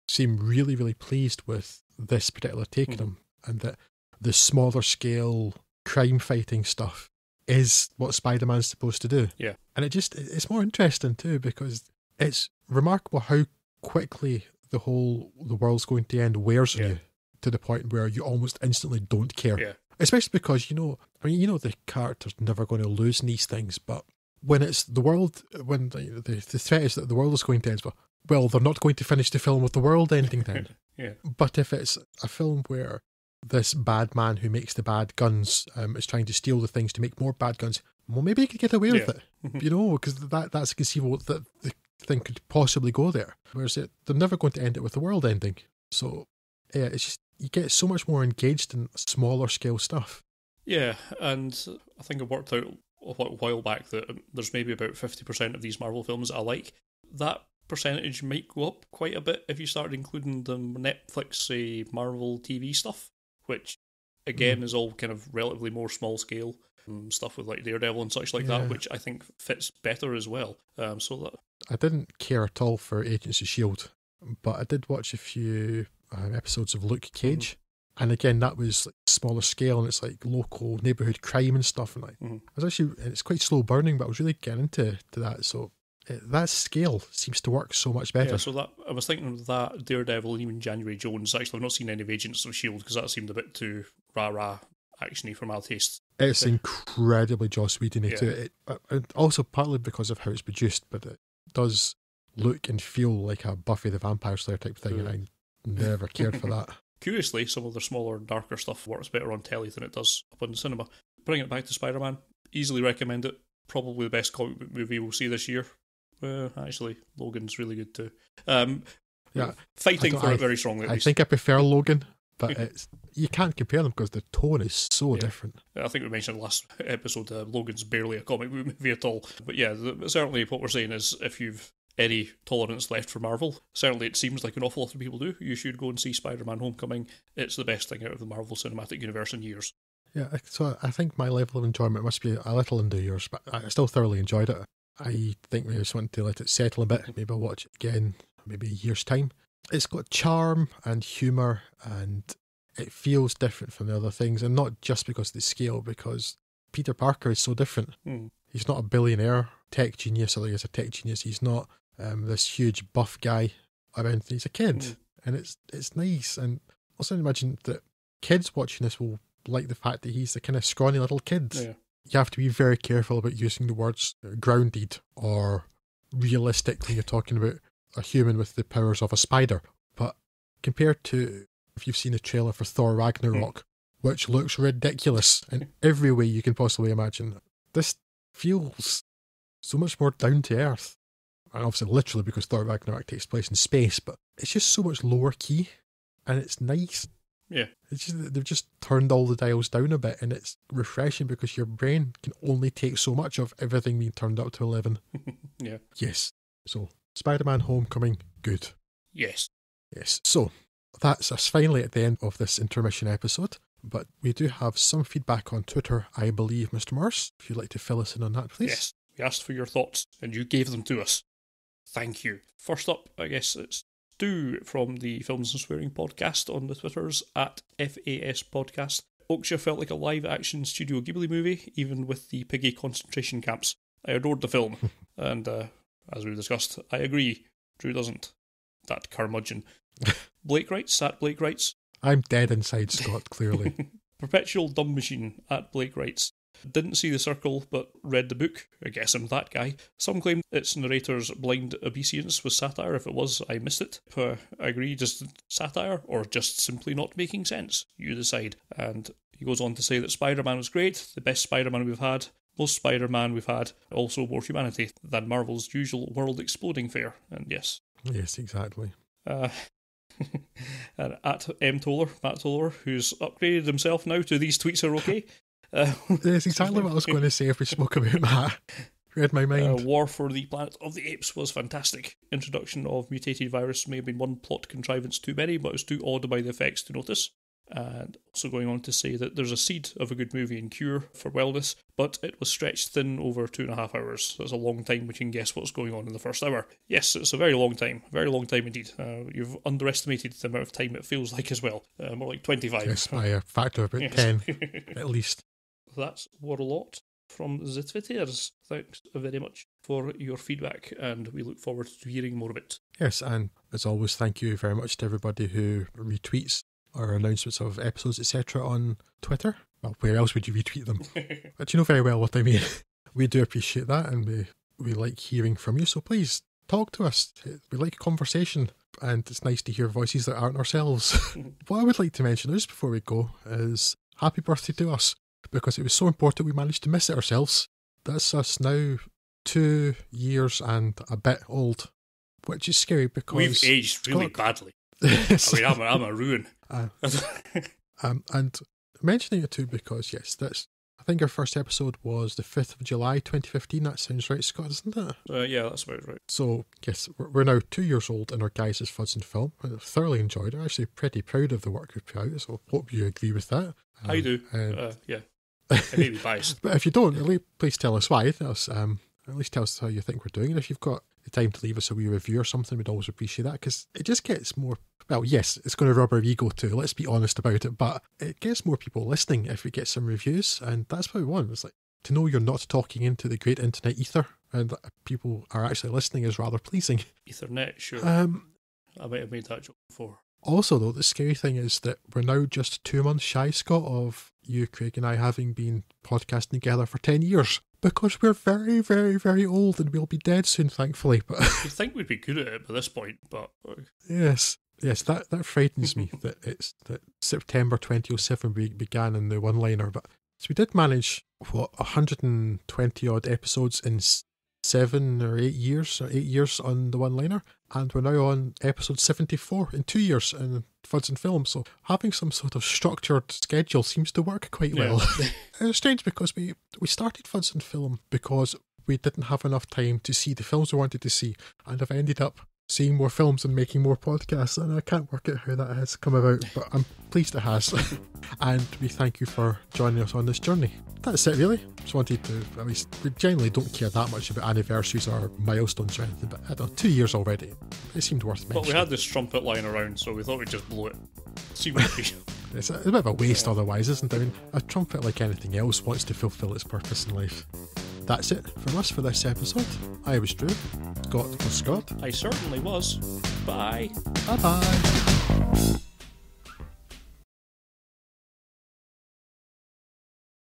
Speaker 1: seem really, really pleased with this particular take on them, and that the smaller scale crime fighting stuff is what Spider-Man's supposed to do.
Speaker 2: Yeah.
Speaker 1: And it's more interesting too, because it's remarkable how quickly the world's going to end wears on you, to the point where you almost instantly don't care.
Speaker 2: Yeah.
Speaker 1: Especially because, the character's never going to lose in these things, but when it's the world, when the threat is that the world is going to end, well, they're not going to finish the film with the world ending then.
Speaker 2: Yeah.
Speaker 1: But if it's a film where this bad man who makes the bad guns is trying to steal the things to make more bad guns, well, maybe he could get away with it, because that's conceivable that the thing could possibly go there. Whereas they're never going to end it with the world ending. So, yeah, it's just, you get so much more engaged in smaller scale stuff.
Speaker 2: Yeah, and I think I worked out a while back that there's maybe about 50% of these Marvel films that I like. That percentage might go up quite a bit if you start including the Netflix, Marvel TV stuff, which again is all kind of relatively more small scale stuff with like Daredevil and such like that, which I think fits better as well. I
Speaker 1: didn't care at all for Agents of S.H.I.E.L.D., but I did watch a few episodes of Luke Cage. And again, that was like smaller scale, and it's like local neighbourhood crime and stuff. And it's quite slow burning, but I was really getting into that. So that scale seems to work so much better.
Speaker 2: Yeah, so that I was thinking of that, Daredevil, and even January Jones. Actually, I've not seen any of Agents of S.H.I.E.L.D. because that seemed a bit too rah-rah actiony for my taste.
Speaker 1: It's incredibly Joss Whedon-y too. Also partly because of how it's produced, but it does look and feel like a Buffy the Vampire Slayer type thing, and I never cared for that.
Speaker 2: Curiously, some of their smaller, darker stuff works better on telly than it does up on the cinema. Bringing it back to Spider-Man, easily recommend it. Probably the best comic book movie we'll see this year. Actually, Logan's really good too. Fighting for it very strongly.
Speaker 1: I think I prefer Logan, but you can't compare them because the tone is so different.
Speaker 2: I think we mentioned last episode, Logan's barely a comic book movie at all. But yeah, certainly what we're saying is if you've any tolerance left for Marvel, certainly it seems like an awful lot of people do, you should go and see Spider-Man Homecoming. It's the best thing out of the Marvel Cinematic Universe in years.
Speaker 1: Yeah, so I think my level of enjoyment must be a little under yours, but I still thoroughly enjoyed it. I think maybe I just want to let it settle a bit. Maybe I'll watch it again, maybe a year's time. It's got charm and humour, and it feels different from the other things, and not just because of the scale, because Peter Parker is so different. He's not a billionaire tech genius, although he's a tech genius. He's not this huge buff guy around. He's a kid, and it's nice. And also imagine that kids watching this will like the fact that he's the kind of scrawny little kid.
Speaker 2: Yeah.
Speaker 1: You have to be very careful about using the words grounded or realistic when you're talking about a human with the powers of a spider. But compared to if you've seen the trailer for Thor Ragnarok, which looks ridiculous in every way you can possibly imagine, this feels so much more down to earth. And obviously literally because Thor Ragnarok takes place in space, but it's just so much lower key, and it's nice.
Speaker 2: Yeah.
Speaker 1: It's just they've just turned all the dials down a bit, and it's refreshing because your brain can only take so much of everything being turned up to 11.
Speaker 2: Yeah.
Speaker 1: Yes. So, Spider-Man Homecoming, good.
Speaker 2: Yes.
Speaker 1: Yes. So, that's us finally at the end of this intermission episode, but we do have some feedback on Twitter, I believe, Mr. Morris. If you'd like to fill us in on that, please.
Speaker 2: Yes. We asked for your thoughts, and you gave them to us. Thank you. First up, I guess it's Stu from the Films and Swearing podcast on the Twitters at FAS Podcast. Oksha felt like a live-action Studio Ghibli movie, even with the piggy concentration camps. I adored the film, and as we discussed, I agree. Drew doesn't. That curmudgeon. Blake writes at Blake writes.
Speaker 1: I'm dead inside, Scott, clearly.
Speaker 2: Perpetual Dumb Machine at Blake writes. Didn't see The Circle, but read the book. I guess I'm that guy. Some claim its narrator's blind obeisance was satire. If it was, I missed it. I agree, just satire, or just simply not making sense. You decide. And he goes on to say that Spider-Man was great, the best Spider-Man we've had, most Spider-Man we've had, also more humanity than Marvel's usual world exploding fare. And yes.
Speaker 1: Yes, exactly.
Speaker 2: And at Matt Toller, who's upgraded himself now to these tweets are okay.
Speaker 1: That's exactly what I was going to say if we spoke about that. Read my mind.
Speaker 2: War for the Planet of the Apes was fantastic. Introduction of mutated virus may have been one plot contrivance too many, but it was too odd by the effects to notice. And also going on to say that there's a seed of a good movie in Cure for wellness, but it was stretched thin over 2.5 hours. That's a long time when you can guess what's going on in the first hour. Yes, it's a very long time indeed. You've underestimated the amount of time it feels like as well. More like 25.
Speaker 1: Yes, by a factor of about 10, at least.
Speaker 2: That's what a lot from the Twitters. Thanks very much for your feedback, and we look forward to hearing more of it.
Speaker 1: Yes, and as always, thank you very much to everybody who retweets our announcements of episodes, etc. on Twitter. well, where else would you retweet them? But you know very well what I mean. We do appreciate that, and we like hearing from you, so please talk to us. We like conversation, and it's nice to hear voices that aren't ourselves. What I would like to mention just before we go is happy birthday to us, because it was so important we managed to miss it ourselves. That's us now 2 years and a bit old, which is scary because
Speaker 2: we've aged really badly. I mean, I'm a ruin.
Speaker 1: And mentioning it too because, yes, I think our first episode was the 5th of July 2015. That sounds right, Scott, isn't it?
Speaker 2: Yeah, that's about right.
Speaker 1: So, yes, we're now 2 years old in our Guys' Fuds and Film. I've thoroughly enjoyed it. I'm actually pretty proud of the work we put out, so hope you agree with that.
Speaker 2: I do. Yeah. I may be biased.
Speaker 1: But if you don't, please tell us why. At least tell us how you think we're doing. And if you've got the time to leave us a wee review or something, we'd always appreciate that, because it just gets more... Well, yes, it's going to rub our ego too, let's be honest about it, but it gets more people listening if we get some reviews, and that's what we want. It's like, to know you're not talking into the great internet ether, and that people are actually listening is rather pleasing.
Speaker 2: Ethernet, sure. I might have made that joke before. Also, though, the scary thing is that we're now just 2 months shy, Scott, of you, Craig, and I having been podcasting together for 10 years. Because we're very, very, very old and we'll be dead soon, thankfully. But you'd think we'd be good at it by this point, but...
Speaker 1: Yes, that frightens me, that September 2007 we began in the one-liner. But so we did manage, 120-odd episodes in 7 or 8 years, on the one-liner, and we're now on episode 74 in 2 years in Fuds and Film, so having some sort of structured schedule seems to work quite well. It's strange because we started Fuds and Film because we didn't have enough time to see the films we wanted to see, and have ended up seeing more films and making more podcasts, and I can't work out how that has come about, but I'm pleased it has. And we thank you for joining us on this journey. That's it, really. Just wanted to, at least, we generally don't care that much about anniversaries or milestones or anything, but I don't know, 2 years already. It seemed worth mentioning.
Speaker 2: But we had this trumpet lying around, so we thought we'd just blow it. See what it
Speaker 1: It's a bit of a waste otherwise, isn't it? I mean, a trumpet, like anything else, wants to fulfil its purpose in life. That's it from us for this episode. I was Drew. Scott was Scott.
Speaker 2: I certainly was. Bye.
Speaker 1: Bye-bye.